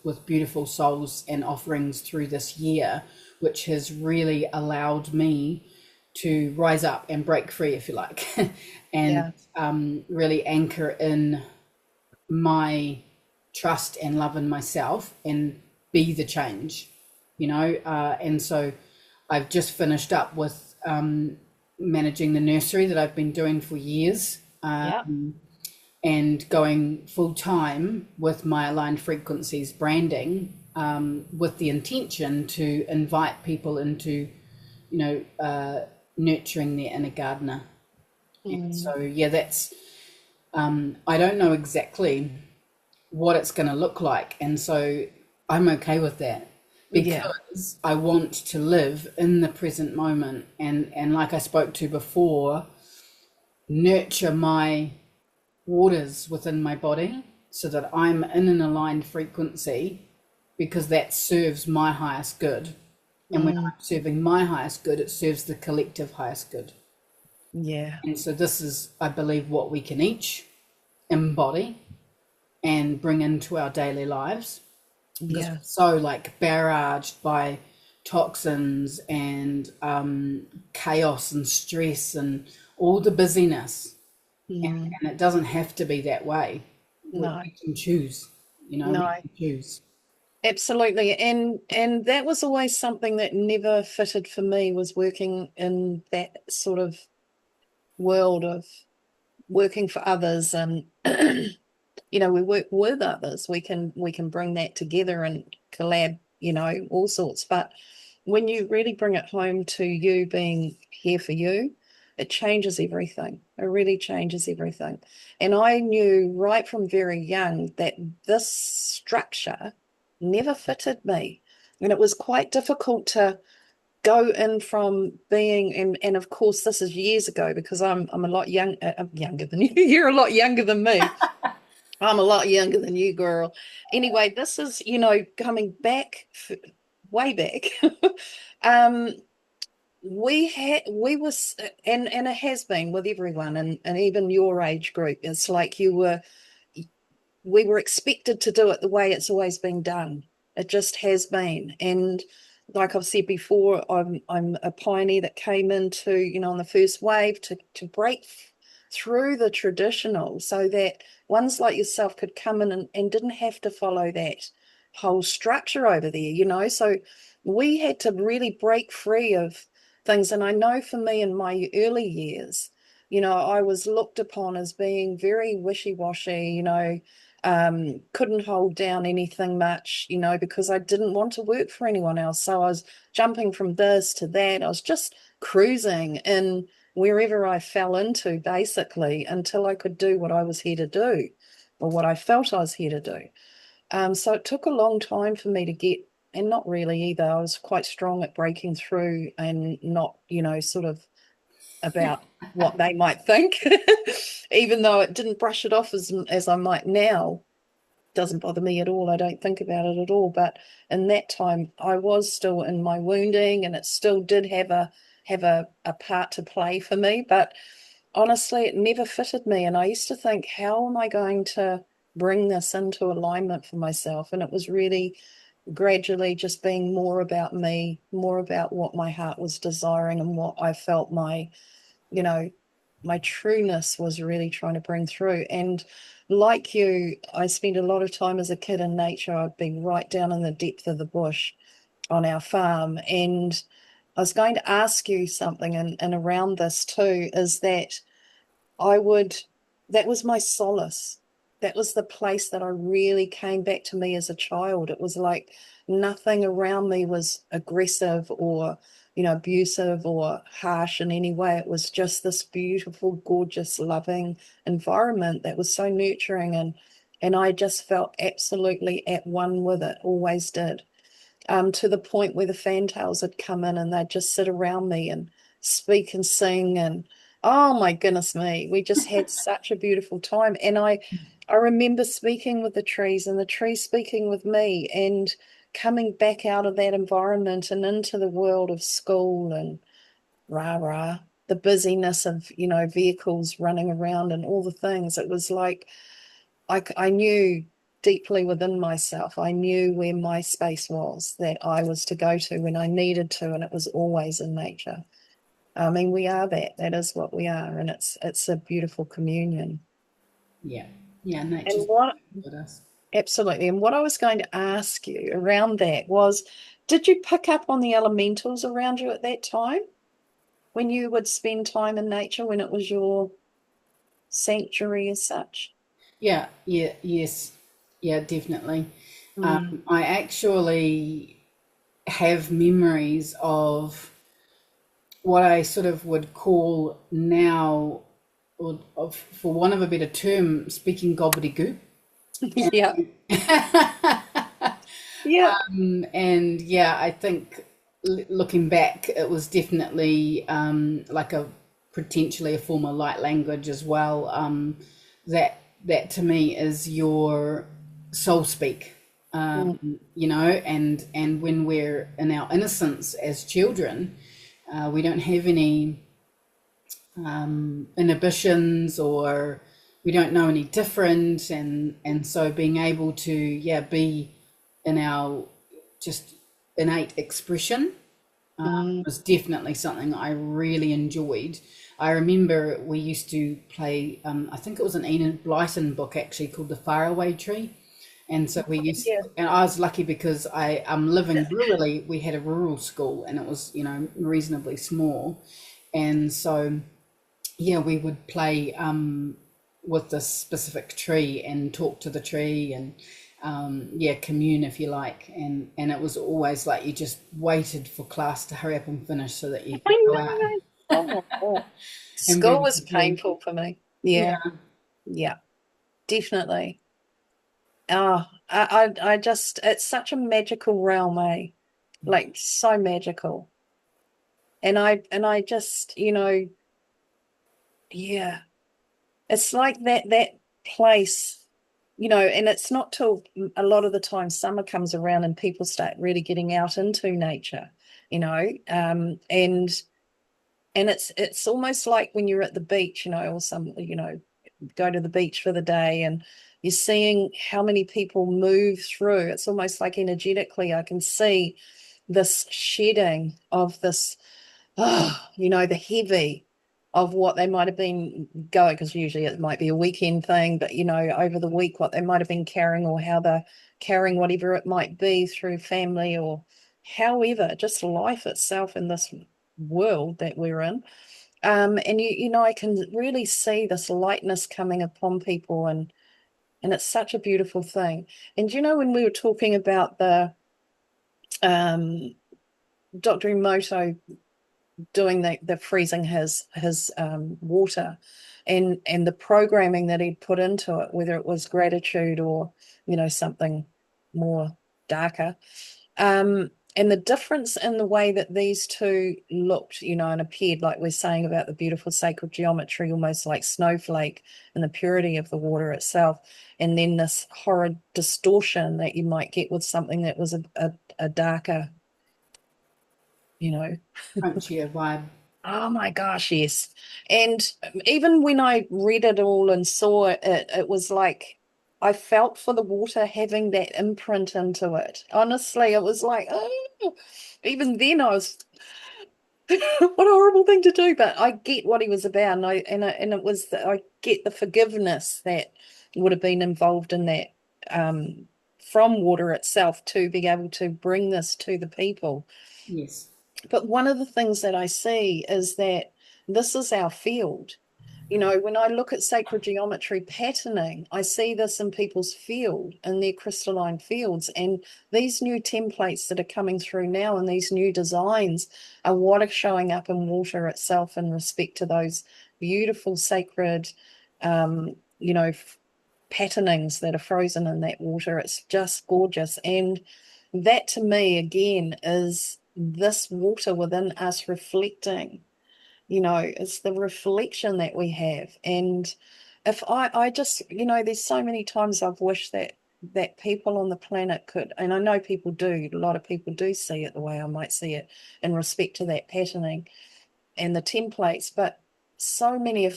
with beautiful souls and offerings through this year, which has really allowed me to rise up and break free, if you like, and yeah. really anchor in my trust and love in myself and be the change, and so I've just finished up with managing the nursery that I've been doing for years, Yeah. and going full time with my aligned frequencies branding, with the intention to invite people into, nurturing their inner gardener. And Mm, so, yeah, that's, I don't know exactly what it's going to look like. And so I'm okay with that yeah. because I want to live in the present moment. And like I spoke to before, nurture my waters within my body so that I'm in an aligned frequency because that serves my highest good. And when Mm, I'm serving my highest good, it serves the collective highest good. yeah. And so this is, I believe, what we can each embody and bring into our daily lives because we're Yeah. so like barraged by toxins and chaos and stress and all the busyness. Mm, And it doesn't have to be that way. no. We can choose, we No. can choose. Absolutely. And that was always something that never fitted for me, was working in that sort of world of working for others, and we work with others. We can bring that together and collab, all sorts. But when you really bring it home to you being here for you, it changes everything. It really changes everything. And I knew right from very young that this structure never fitted me. And it was quite difficult to go in from being, and of course this is years ago, because I'm a lot I'm younger than you. You're a lot younger than me. I'm a lot younger than you, girl. Anyway, this is, coming back, way back. um, and it has been with everyone, and even your age group. It's like we were expected to do it the way it's always been done. It just has been. And like I've said before, I'm a pioneer that came into, on the first wave to break through the traditional, so that ones like yourself could come in and didn't have to follow that whole structure over there, So we had to really break free of things. And I know for me in my early years, I was looked upon as being very wishy-washy, couldn't hold down anything much, because I didn't want to work for anyone else. So I was jumping from this to that. I was just cruising in wherever I fell into, basically, until I could do what I was here to do, or what I felt I was here to do. So it took a long time for me to get, and not really either. I was quite strong at breaking through and not, sort of about what they might think, even though it didn't brush it off as I might now. doesn't bother me at all. I don't think about it at all. But in that time, I was still in my wounding, and it still did have a part to play for me. But honestly, it never fitted me. And I used to think, how am I going to bring this into alignment for myself? And it was really gradually just being more about me, more about what my heart was desiring and what I felt you know, my trueness was really trying to bring through. And like you, I spent a lot of time as a kid in nature. I'd be right down in the depth of the bush on our farm. And I was going to ask you something, and around this too, is that I would, that was my solace. That was the place that I really came back to me as a child. It was like nothing around me was aggressive or, abusive or harsh in any way. It was just this beautiful, gorgeous, loving environment that was so nurturing, and I just felt absolutely at one with it, always did, to the point where the fantails had come in and they'd just sit around me and speak and sing. And oh my goodness me, we just had such a beautiful time. And I remember speaking with the trees and the trees speaking with me, and coming back out of that environment and into the world of school and rah rah, the busyness of, vehicles running around and all the things. It was like I knew deeply within myself, I knew where my space was that I was to go to when I needed to, and it was always in nature. I mean, we are that. That is what we are, and it's a beautiful communion. Yeah, yeah, And nature's what with us. absolutely, and what I was going to ask you around that was, did you pick up on the elementals around you at that time when you would spend time in nature, when it was your sanctuary as such? Yeah, yeah, yes, yeah, definitely. Mm. I actually have memories of what I sort of would call now, or of, for want of a better term, speaking gobbledygook. Yeah, yeah. And yeah, I think looking back, it was definitely like a potentially a form of light language as well. That to me is your soul speak. Mm. And when we're in our innocence as children, we don't have any inhibitions, or we don't know any different, and so being able to, yeah, be in our just innate expression Mm. was definitely something I really enjoyed. I remember we used to play, I think it was an Enid Blyton book actually called The Faraway Tree. And so we used, Yeah. and I was lucky because I am living rurally. We had a rural school, and it was, reasonably small. And so yeah, we would play with this specific tree and talk to the tree, and yeah, commune if you like. And it was always like you just waited for class to hurry up and finish so that you could I go out know. Oh, oh. and be School with was the tree. painful for me. Yeah, Yeah, yeah, definitely. Oh, I just, it's such a magical realm, eh? Like so magical. And I just, yeah, it's like that place, and it's not till a lot of the time summer comes around and people start really getting out into nature, and it's almost like when you're at the beach, or go to the beach for the day, and you're seeing how many people move through. It's almost like energetically I can see this shedding of this, the heavy of what they might have been going, because usually it might be a weekend thing, but over the week what they might have been carrying, or how they're carrying whatever it might be through family, or however, just life itself in this world that we're in. And I can really see this lightness coming upon people, and it's such a beautiful thing. And when we were talking about the um Dr. Emoto doing the freezing his water, and the programming that he'd put into it, whether it was gratitude or something more darker, And the difference in the way that these two looked, and appeared, like we're saying about the beautiful sacred geometry, almost like snowflake, and the purity of the water itself, and then this horrid distortion that you might get with something that was a darker, you know. Crunchier vibe. Oh my gosh, yes. And even when I read it all and saw it, it was like I felt for the water having that imprint into it. Honestly, it was like, oh, even then I was, what a horrible thing to do. But I get what he was about, and it was I get the forgiveness that would have been involved in that, from water itself, to be able to bring this to the people. Yes. But one of the things that I see is that this is our field. When I look at sacred geometry patterning, I see this in people's field, in their crystalline fields. And these new templates that are coming through now and these new designs are what are showing up in water itself in respect to those beautiful sacred, um, you know, patternings that are frozen in that water. It's just gorgeous. And that to me, again, is this water within us reflecting. It's the reflection that we have. And if I just, there's so many times I've wished that people on the planet could, and I know people do, a lot of people do see it the way I might see it in respect to that patterning and the templates, but so many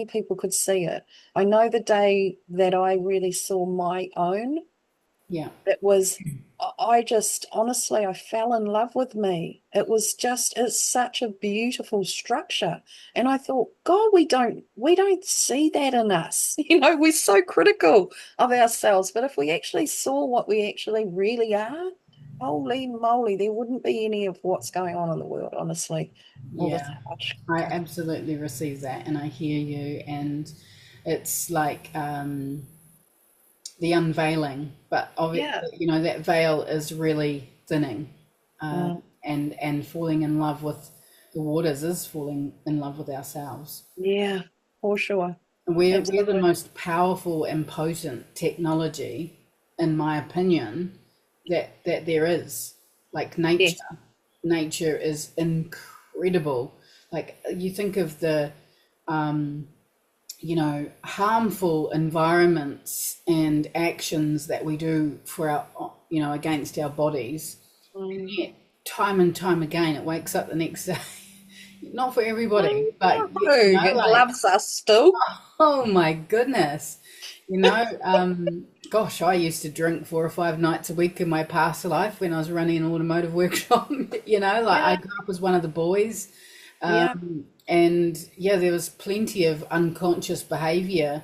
people could see it. I know the day that I really saw my own, Yeah. it was, I just honestly, I fell in love with me. It's such a beautiful structure. And I thought, God, we don't see that in us. We're so critical of ourselves. But if we actually saw what we actually really are, holy moly, there wouldn't be any of what's going on in the world, honestly. All this Yeah. harsh. I absolutely receive that, and I hear you. And it's like the unveiling, but of it, Yeah. that veil is really thinning, Mm, and falling in love with the waters is falling in love with ourselves. yeah, for sure. We're the Absolutely. most powerful and potent technology, in my opinion, that there is. Like Yes. nature is incredible. Like you think of the harmful environments and actions that we do for our, against our bodies. And Mm. yet, time and time again, it wakes up the next day. Not for everybody, I but know. It like, loves us still. oh my goodness. Gosh, I used to drink 4 or 5 nights a week in my past life when I was running an automotive workshop. Like I Yeah. grew up as one of the boys. Yeah. And yeah, there was plenty of unconscious behavior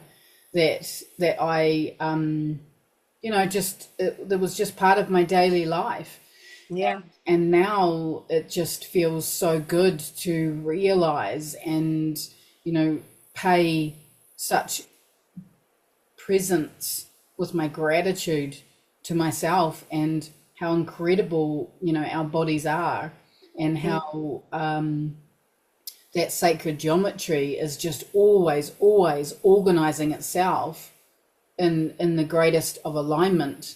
that I, that was just part of my daily life. Yeah. And now it just feels so good to realize and, pay such presence with my gratitude to myself and how incredible, our bodies are, and Mm. how that sacred geometry is just always, always organizing itself in the greatest of alignment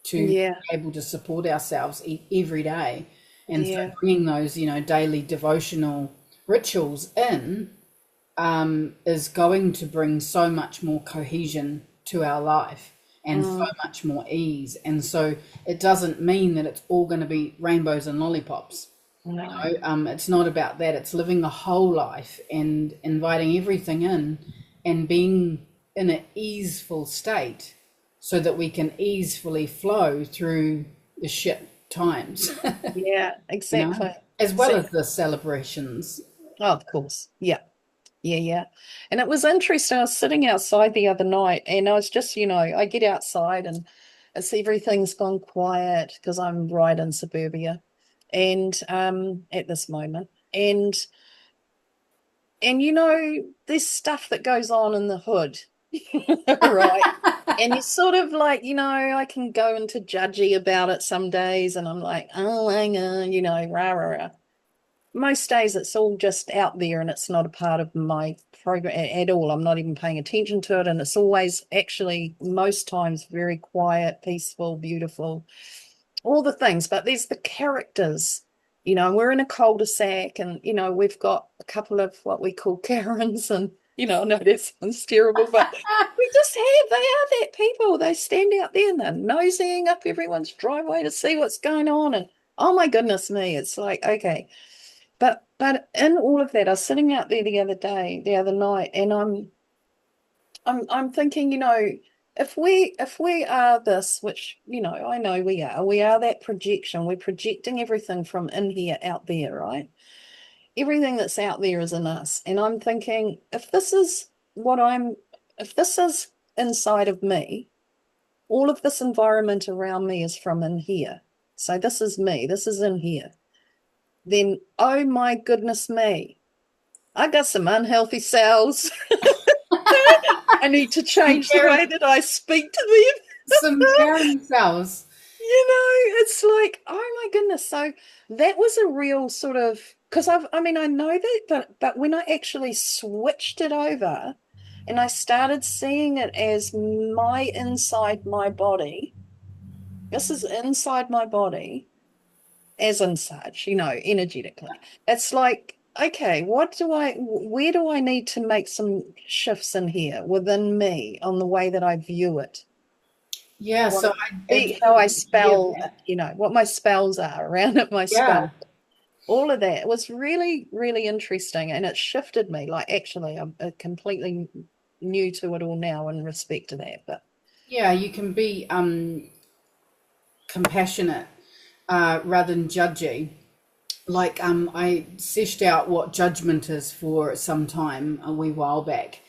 to be Yeah. able to support ourselves every day. And so Yeah. bringing those, daily devotional rituals in is going to bring so much more cohesion to our life and so Mm. much more ease. And so it doesn't mean that it's all going to be rainbows and lollipops. No. It's not about that. It's living a whole life and inviting everything in and being in an easeful state so that we can easefully flow through the shit times, Yeah. Exactly. as well as Exactly. the celebrations. Oh, of course. Yeah. Yeah. Yeah. And it was interesting. I was sitting outside the other night and I was just, I get outside and it's everything's gone quiet because I'm right in suburbia and at this moment. And there's stuff that goes on in the hood, right? And you sort of like, I can go into judgy about it some days, and I'm like, oh my God, rah, rah, rah. Most days it's all just out there and it's not a part of my program at all. I'm not even paying attention to it. And it's always actually, most times, very quiet, peaceful, beautiful. all the things, but there's the characters. And we're in a cul-de-sac, and we've got a couple of what we call Karens, and no, that sounds terrible, but we just have, they are that people. They stand out there and they're nosing up everyone's driveway to see what's going on. And oh my goodness me, it's like, okay. But in all of that, I was sitting out there the other night, and I'm thinking, if we are this, which I know we are that projection. We're projecting everything from in here out there, right? Everything that's out there is in us. And I'm thinking, if this is inside of me, all of this environment around me is from in here. So this is me, this is in here. Then, oh my goodness me, I got some unhealthy cells. I need to change the way that I speak to them. Some Karen cells. It's like, oh my goodness. So that was a real sort of, because I know that, but when I actually switched it over and I started seeing it as my inside my body, this is inside my body, as in such, energetically. It's like, okay, where do I need to make some shifts in here within me on the way that I view it? Yeah, so How I spell, what my spells are around it, my yeah. spell. All of that. It was really, really interesting, and it shifted me. Like, actually, I'm completely new to it all now in respect to that. But Yeah, you can be compassionate rather than judgy. Like I seshed out what judgment is for some time a wee while back,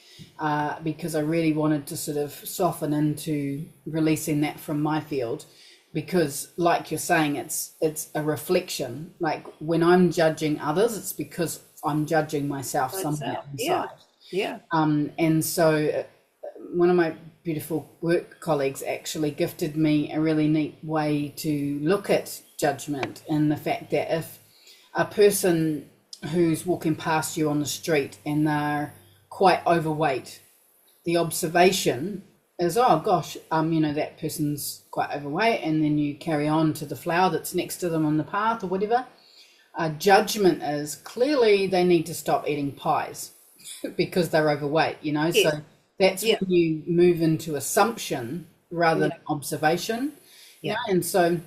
because I really wanted to sort of soften into releasing that from my field, because like you're saying, it's a reflection. Like when I'm judging others, it's because I'm judging myself somewhere inside. Yeah. And so one of my beautiful work colleagues actually gifted me a really neat way to look at judgment, and the fact that if a person who's walking past you on the street and they're quite overweight, the observation is, oh gosh, that person's quite overweight, and then you carry on to the flower that's next to them on the path or whatever. Judgment is clearly they need to stop eating pies because they're overweight, so that's when you move into assumption rather than observation. And so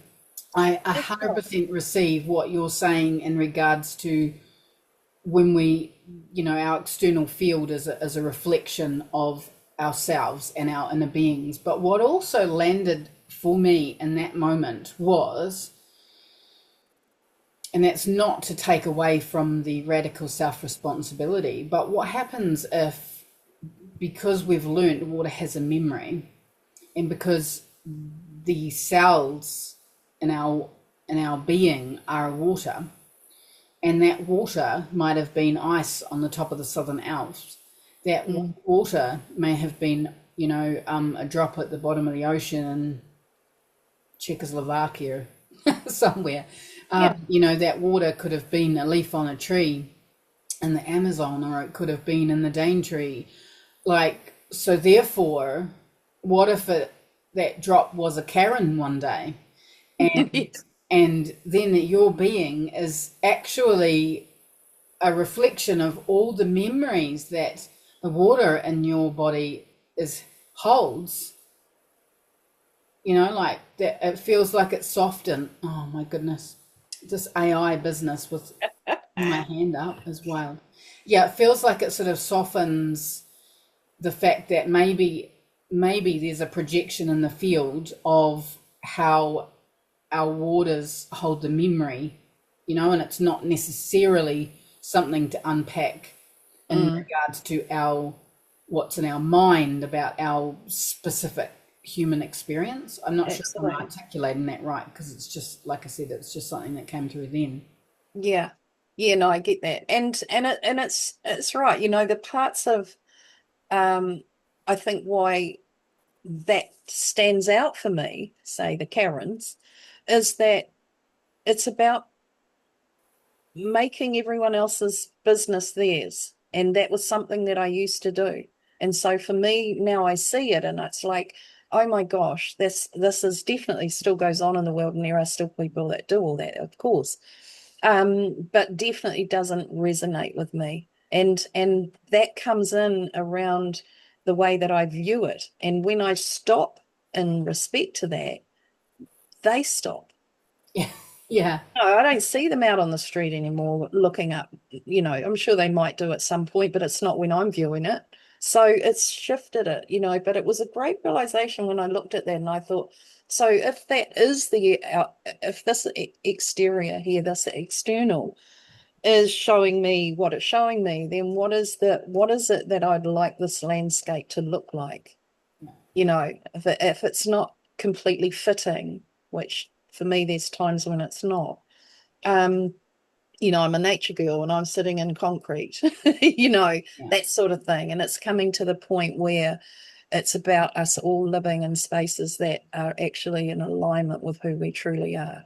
I 100% receive what you're saying in regards to when we, our external field is a reflection of ourselves and our inner beings. But what also landed for me in that moment was, and that's not to take away from the radical self-responsibility, but what happens if, because we've learned water has a memory, and because the cells in our being are water, and that water might have been ice on the top of the Southern Alps, that water may have been a drop at the bottom of the ocean in Czechoslovakia somewhere. That water could have been a leaf on a tree in the Amazon, or it could have been in the Daintree. So therefore, what if that drop was a Karen one day, and and then your being is actually a reflection of all the memories that the water in your body holds. Like that, it feels like it's softened. Oh my goodness, this AI business with my hand up is wild. Yeah, it feels like it sort of softens the fact that maybe there's a projection in the field of how our waters hold the memory, and it's not necessarily something to unpack in regards to what's in our mind about our specific human experience. I'm not sure if I'm articulating that right, because it's just, like I said, it's just something that came through then. Yeah. No, I get that. And it's right. The parts of I think why that stands out for me, say the Karens, is that it's about making everyone else's business theirs. And that was something that I used to do. And so for me, now I see it, and it's like, oh my gosh, this is definitely still goes on in the world, and there are still people that do all that, of course. But definitely doesn't resonate with me. And that comes in around the way that I view it. And when I stop in respect to that, they stop. Yeah. Yeah. No, I don't see them out on the street anymore looking up. I'm sure they might do at some point, but it's not when I'm viewing it. So it's shifted it. But it was a great realization when I looked at that and I thought, so if that is if this exterior here, this external is showing me what it's showing me, then what is it that I'd like this landscape to look like? If it's not completely fitting, which for me there's times when it's not. um I'm a nature girl and I'm sitting in concrete, Yeah. that sort of thing. And it's coming to the point where it's about us all living in spaces that are actually in alignment with who we truly are.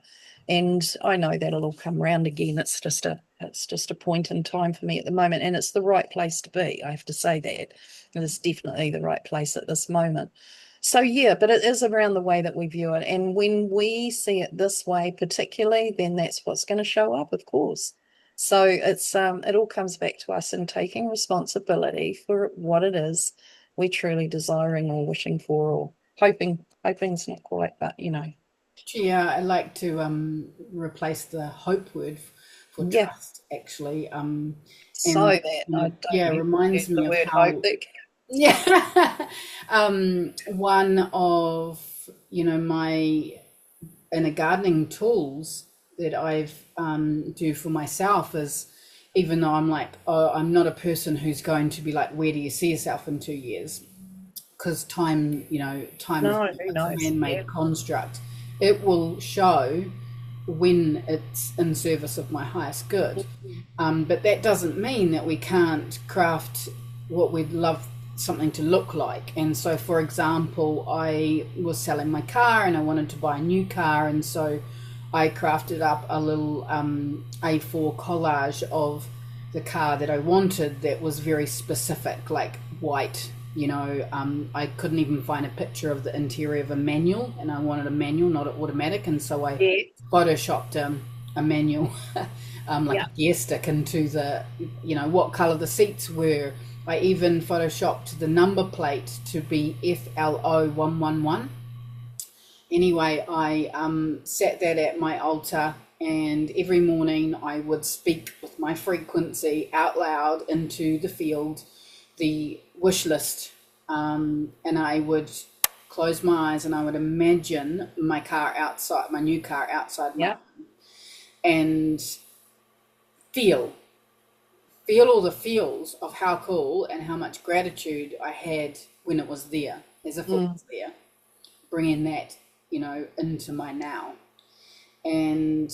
And I know that'll all come round again. It's just a point in time for me at the moment, and it's the right place to be. I have to say that it is definitely the right place at this moment. So yeah, but it is around the way that we view it. And when we see it this way, particularly, then that's what's going to show up, of course. So it all comes back to us in taking responsibility for what it is we're truly desiring or wishing for or hoping. Hoping's not quite, but Yeah, I like to replace the hope word for yeah. trust, actually. So And that you I know, don't yeah, use reminds the me of word hope. how, yeah, one of my in a gardening tools that I've do for myself is, even though I'm like, oh, I'm not a person who's going to be like, where do you see yourself in 2 years? Because time is No, who it's a knows? Yeah. man-made construct. It will show when it's in service of my highest good. But that doesn't mean that we can't craft what we'd love something to look like. And so, for example, I was selling my car and I wanted to buy a new car, and so I crafted up a little A4 collage of the car that I wanted that was very specific, like white. I couldn't even find a picture of the interior of a manual, and I wanted a manual, not an automatic, and so I Yeah. photoshopped a manual, like Yeah. a gear stick into what color the seats were. I even photoshopped the number plate to be FLO111. Anyway, I sat that at my altar, and every morning I would speak with my frequency out loud into the field, the wish list, and I would close my eyes and I would imagine my car outside, my new car outside my, Yeah. and feel feel all the feels of how cool and how much gratitude I had when it was there, as if it Mm. was there, bringing that, into my now. And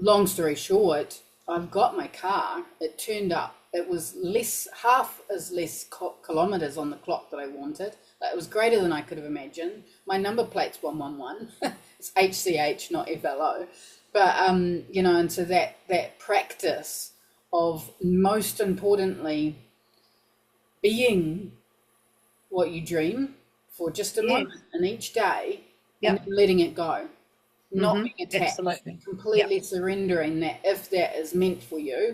long story short, I've got my car. It turned up. It was half as less kilometers on the clock that I wanted. It was greater than I could have imagined. My number plate's 111. It's HCH, not FLO. But and so that practice of, most importantly, being what you dream for just a Yeah. moment in each day, and Yep. then letting it go, not being attached, Absolutely. Yeah. completely surrendering that if that is meant for you,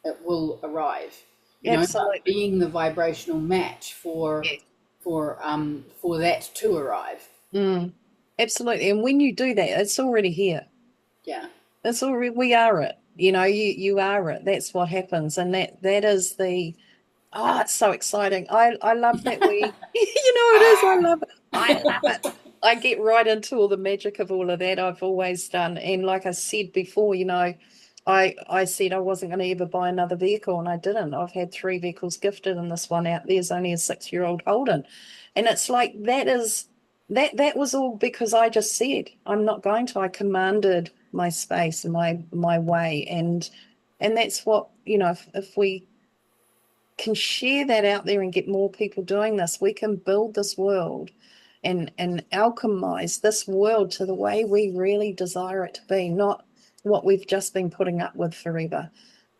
it will arrive. But Absolutely. being the vibrational match for Yeah. that to arrive. Mm. Absolutely. And when you do that, it's already here. Yeah, It's already, we are it. You are it. That's what happens. And that is it's so exciting. I love that it is. I love it. I love it. I get right into all the magic of all of that. I've always done. And like I said before, I said I wasn't going to ever buy another vehicle, and I didn't. I've had 3 vehicles gifted, and this one out there's only a 6-year-old Holden. And it's like that was all because I just said I'm not going to. I commanded my space, my way. And that's what, if we can share that out there and get more people doing this, we can build this world and alchemize this world to the way we really desire it to be, not what we've just been putting up with forever.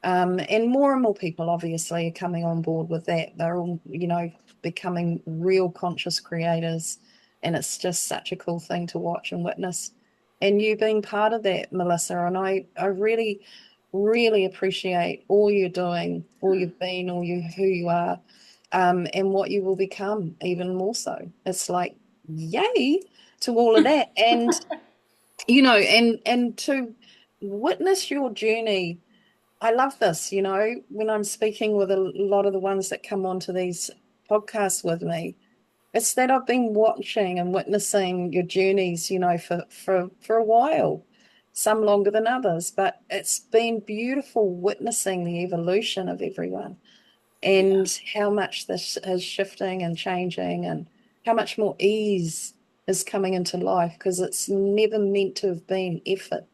And more people obviously are coming on board with that. They're all, becoming real conscious creators. And it's just such a cool thing to watch and witness. And you being part of that, Melissa. And I really, really appreciate all you're doing, all you've been, who you are, and what you will become even more so. It's like, yay to all of that. And, and to witness your journey. I love this, when I'm speaking with a lot of the ones that come onto these podcasts with me, it's that I've been watching and witnessing your journeys, for a while, some longer than others, but it's been beautiful witnessing the evolution of everyone Yeah. and how much this is shifting and changing and how much more ease is coming into life because it's never meant to have been effort.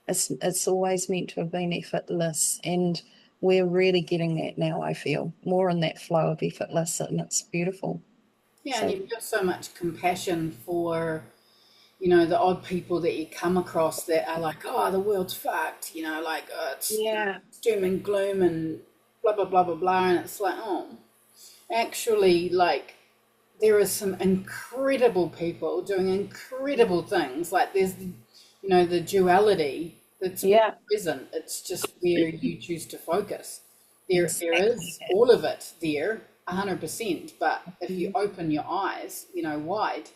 It's always meant to have been effortless, and we're really getting that now. I feel more in that flow of effortless, and it's beautiful. Yeah, and So you've got so much compassion for, the odd people that you come across that are like, oh, the world's fucked, like, oh, it's, yeah, it's doom and gloom and blah, blah, blah, blah, blah. And it's like, oh, actually, like, there are some incredible people doing incredible things. Like, there's, the duality that's all yeah, present. It's just where you choose to focus. There exactly is that. all of it there, 100%. But if you open your eyes, wide,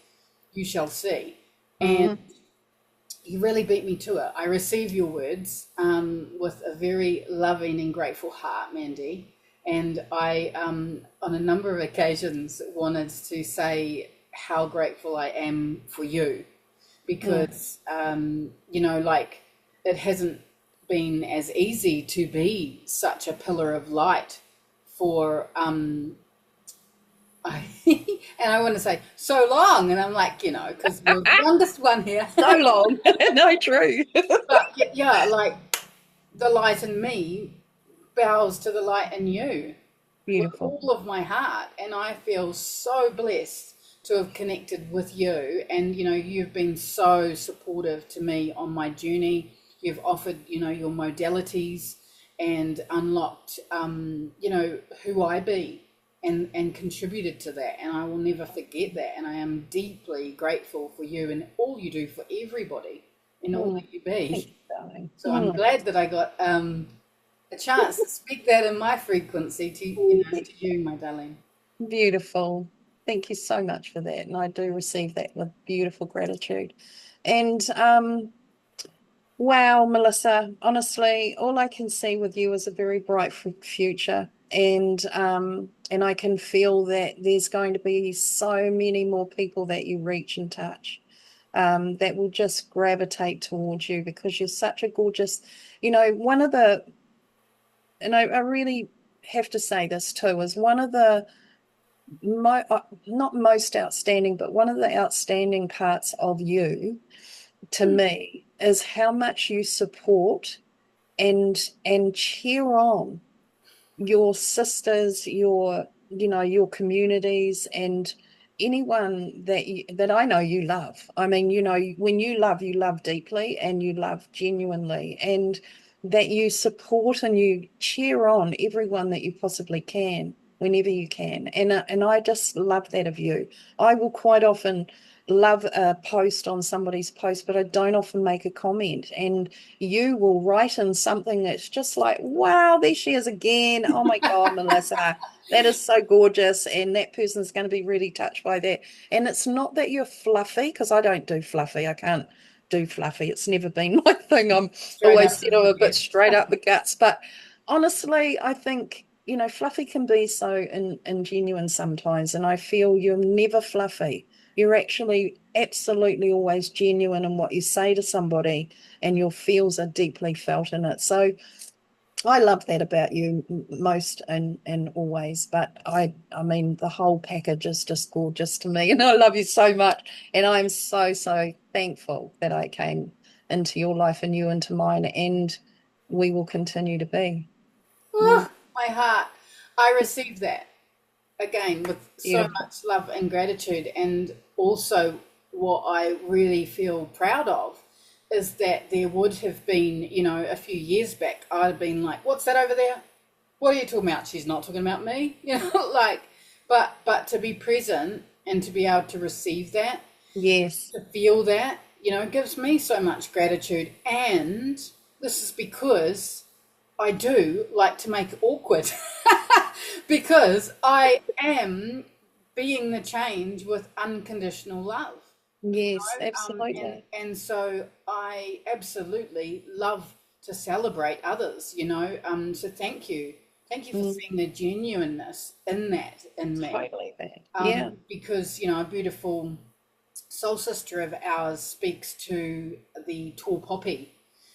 you shall see. And Mm, you really beat me to it. I receive your words with a very loving and grateful heart, Mandy. And I, on a number of occasions, wanted to say how grateful I am for you mm, because, like it hasn't been as easy to be such a pillar of light for and I want to say so long, and I'm like, because you're the youngest one here. so long. No, true. But yeah, like the light in me bows to the light in you with Beautiful. all of my heart, and I feel so blessed to have connected with you. And you've been so supportive to me on my journey. You've offered, your modalities and unlocked, who I be and contributed to that. And I will never forget that. And I am deeply grateful for you and all you do for everybody and all Mm, that you thank be. you, darling. So I'm glad that I got a chance to speak that in my frequency to Mm. to you, my darling. Beautiful. Thank you so much for that. And I do receive that with beautiful gratitude. And wow, Melissa, honestly, all I can see with you is a very bright future. And I can feel that there's going to be so many more people that you reach and touch, that will just gravitate towards you because you're such a gorgeous, one of the, and I really have to say this too, is one of the not most outstanding, but one of the outstanding parts of you to Mm. me is how much you support and cheer on your sisters, your communities, and anyone that I know you love. I mean, when you love deeply and you love genuinely, and that you support and you cheer on everyone that you possibly can whenever you can. And I just love that of you. I will quite often love a post on somebody's post, but I don't often make a comment. And you will write in something that's just like, wow, there she is again. Oh my God, Melissa, that is so gorgeous. And that person's going to be really touched by that. And it's not that you're fluffy, because I don't do fluffy. I can't do fluffy. It's never been my thing. I'm Straight always up said from I'm the a bit gut. straight up the guts. But honestly, I think, fluffy can be so ingenuine sometimes. And I feel you're never fluffy. You're actually absolutely always genuine in what you say to somebody, and your feels are deeply felt in it. So I love that about you most and always. But I mean, the whole package is just gorgeous to me, and I love you so much. And I'm so, so thankful that I came into your life and you into mine, and we will continue to be. Mm, Oh, my heart. I received that again with so beautiful. much love and gratitude. And also, what I really feel proud of is that there would have been, a few years back, I'd have been like, what's that over there? What are you talking about? She's not talking about me, like, but to be present and to be able to receive that, Yes. to feel that, it gives me so much gratitude. And this is because I do like to make it awkward because I am being the change with unconditional love. Yes, And absolutely. so I absolutely love to celebrate others, so thank you for Mm, seeing the genuineness in that in me. totally that. Yeah. Because a beautiful soul sister of ours speaks to the tall poppy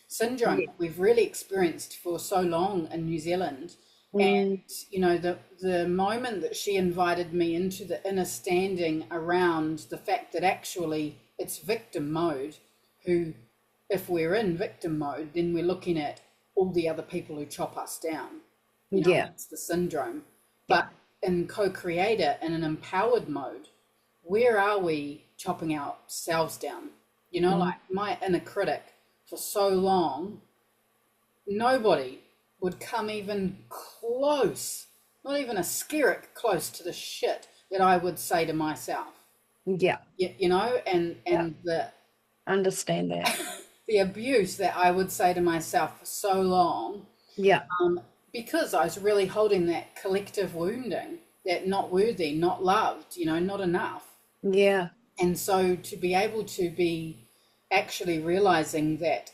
syndrome Yeah. that we've really experienced for so long in New Zealand. Mm, And the moment that she invited me into the inner standing around the fact that actually it's victim mode, who, if we're in victim mode, then we're looking at all the other people who chop us down. yeah. That's the syndrome. Yeah. But in co-creator, in an empowered mode, where are we chopping ourselves down? Mm, Like my inner critic for so long, nobody would come even close, not even a skerrick close to the shit that I would say to myself. yeah. And Yeah. Understand that. the abuse that I would say to myself for so long, Yeah. because I was really holding that collective wounding, that not worthy, not loved, not enough. Yeah. And so to be able to be actually realizing that's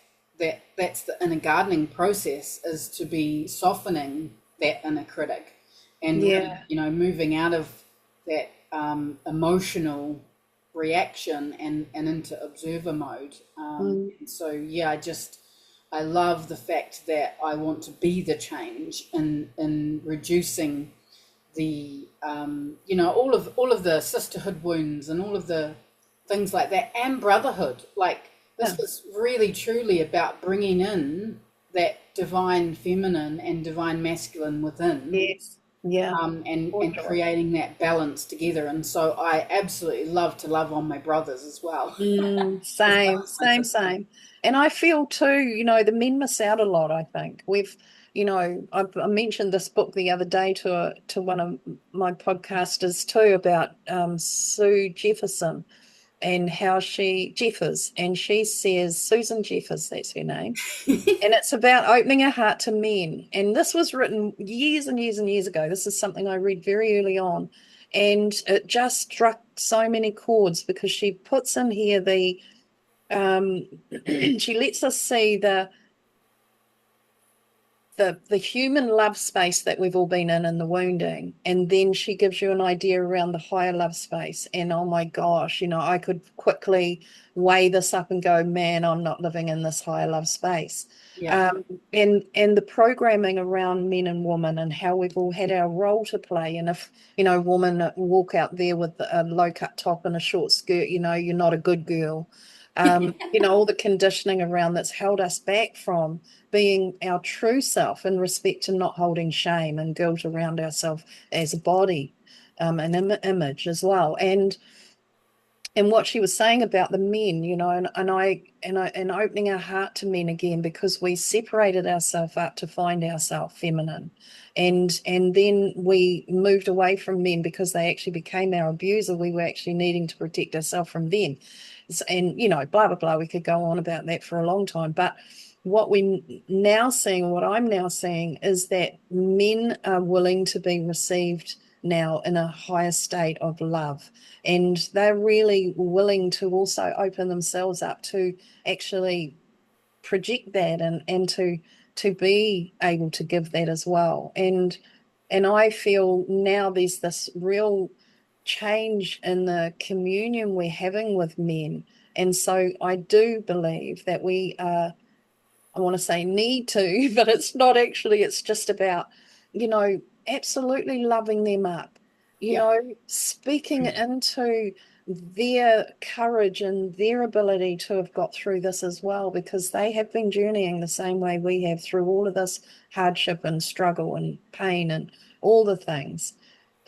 the inner gardening process, is to be softening that inner critic and Yeah. really, moving out of that emotional reaction and into observer mode. Mm, And so, yeah, I love the fact that I want to be the change in reducing the all of the sisterhood wounds and all of the things like that, and brotherhood. Like, yeah. this was really truly about bringing in that divine feminine and divine masculine within, Yes. Yeah. For and sure. creating that balance together. And so I absolutely love to love on my brothers as well, as well Same, as my same, sisters. same. And I feel too, the men miss out a lot, I think. I mentioned this book the other day to one of my podcasters too about Sue Jefferson and how Jeffers, and she says, Susan Jeffers, that's her name. And it's about opening her heart to men. And this was written years and years and years ago. This is something I read very early on. And it just struck so many chords because she puts in here um, she lets us see the human love space that we've all been in the wounding, and then she gives you an idea around the higher love space. And oh my gosh, I could quickly weigh this up and go, man, I'm not living in this higher love space. Yeah. And the programming around men and women and how we've all had our role to play. And if women walk out there with a low cut top and a short skirt, you're not a good girl. All the conditioning around that's held us back from being our true self in respect to not holding shame and guilt around ourselves as a body, an image as well. And what she was saying about the men, and opening our heart to men again, because we separated ourselves up to find ourselves feminine, and then we moved away from men because they actually became our abuser. We were actually needing to protect ourselves from them, and blah blah blah. We could go on about that for a long time, but what we now seeing, what I'm now seeing, is that men are willing to be received now in a higher state of love, and they're really willing to also open themselves up to actually project that, and to be able to give that as well. And I feel now there's this real change in the communion we're having with men. And so I do believe that we are, I want to say need to, but it's not actually, it's just about, absolutely loving them up, Yeah. speaking into their courage and their ability to have got through this as well, because they have been journeying the same way we have through all of this hardship and struggle and pain and all the things.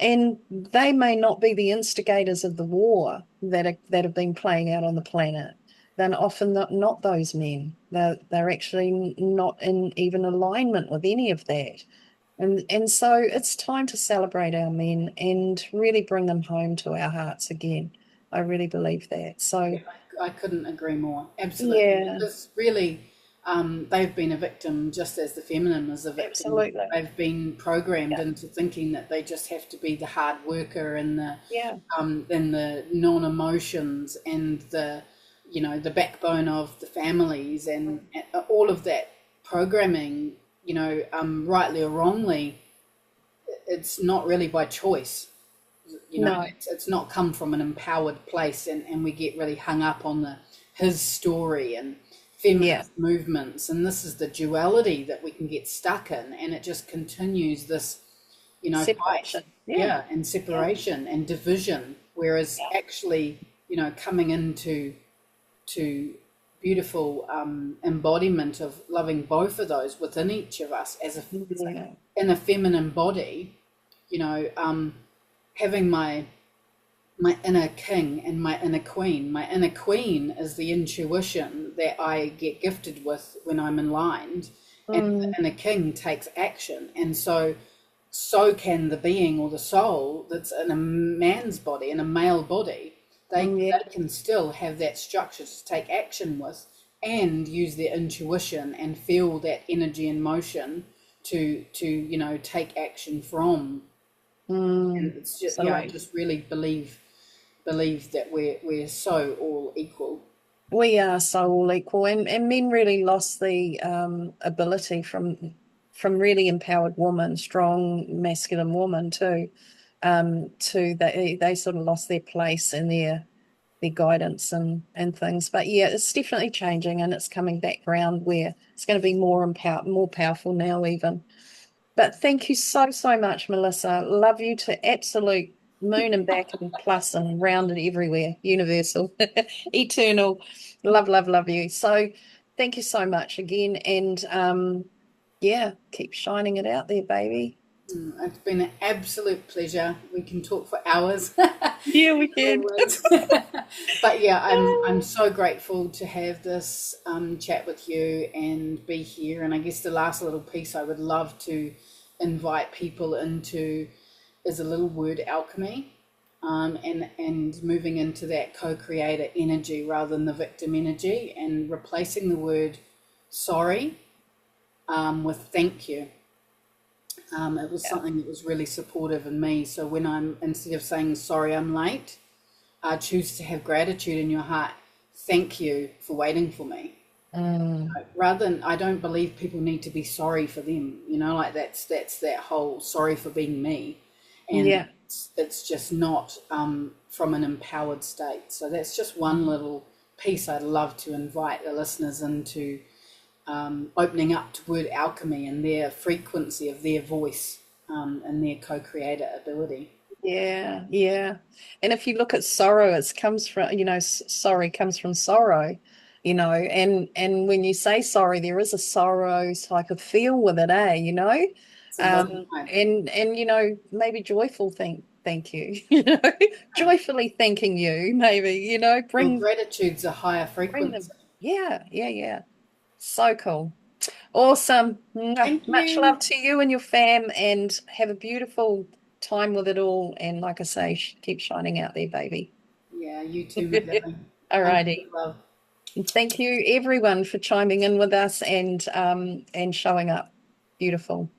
And they may not be the instigators of the war that have been playing out on the planet. Then often not those men. They're actually not in even alignment with any of that. And so it's time to celebrate our men and really bring them home to our hearts again. I really believe that. So Yeah, I couldn't agree more. Absolutely, yeah, because really, they've been a victim just as the feminine is a victim. absolutely. They've been programmed Yeah. into thinking that they just have to be the hard worker Yeah. and the non-emotions and the, you know, the backbone of the families and all of that programming. You know, rightly or wrongly, it's not really by choice. You know, No. it's not come from an empowered place, and we get really hung up on the his story and Yeah. feminist movements, and this is the duality that we can get stuck in, and it just continues this, you know, fight, Separation. Yeah. yeah, and Yeah. separation and division, whereas Yeah. actually, you know, coming into to beautiful embodiment of loving both of those within each of us as a Yeah. in a feminine body, you know, having my inner king and my inner queen. My inner queen is the intuition that I get gifted with when I'm aligned, and the Mm, inner king takes action. And so can the being or the soul that's in a man's body, in a male body. yeah. They can still have that structure to take action with and use their intuition and feel that energy and motion to you know take action from. And it's just, yeah, I Absolutely. just really believe that we're so all equal. We are so all equal, and men really lost the ability from really empowered women, strong masculine woman too, to they sort of lost their place in their guidance and things. But yeah, it's definitely changing, and it's coming back round where it's going to be more powerful now even. But thank you so, so much, Melissa. Love you to absolute moon and back and plus and rounded everywhere. Universal, eternal. Love, love, love you. So thank you so much again. And yeah, keep shining it out there, baby. It's been an absolute pleasure. We can talk for hours. Yeah, we can. Always. But yeah, I'm so grateful to have this chat with you and be here. And I guess the last little piece I would love to invite people into is a little word alchemy, and moving into that co-creator energy rather than the victim energy, and replacing the word sorry with thank you. It was Yeah. something that was really supportive in me. So when I'm, instead of saying sorry I'm late, choose to have gratitude in your heart. Thank you for waiting for me. Mm, Rather than, I don't believe people need to be sorry for them. You know, like that's that whole sorry for being me, and yeah. it's just not from an empowered state. So that's just one little piece I'd love to invite the listeners into, opening up to word alchemy and their frequency of their voice, and their co-creator ability. Yeah, yeah. And if you look at sorrow, it comes from, sorry comes from sorrow, and when you say sorry, there is a sorrow type of feel with it, eh, It's a lot of time. and maybe joyful thank you, joyfully thanking you, maybe, Well, bring gratitude's a higher bring them. frequency. Yeah, yeah, yeah. So cool. Awesome. Mwah. Thank Much love you. to you and your fam, and have a beautiful time with it all. And like I say, keep shining out there, baby. Yeah, you too, my darling. All Hundreds righty. of love. Thank you, everyone, for chiming in with us and showing up. Beautiful.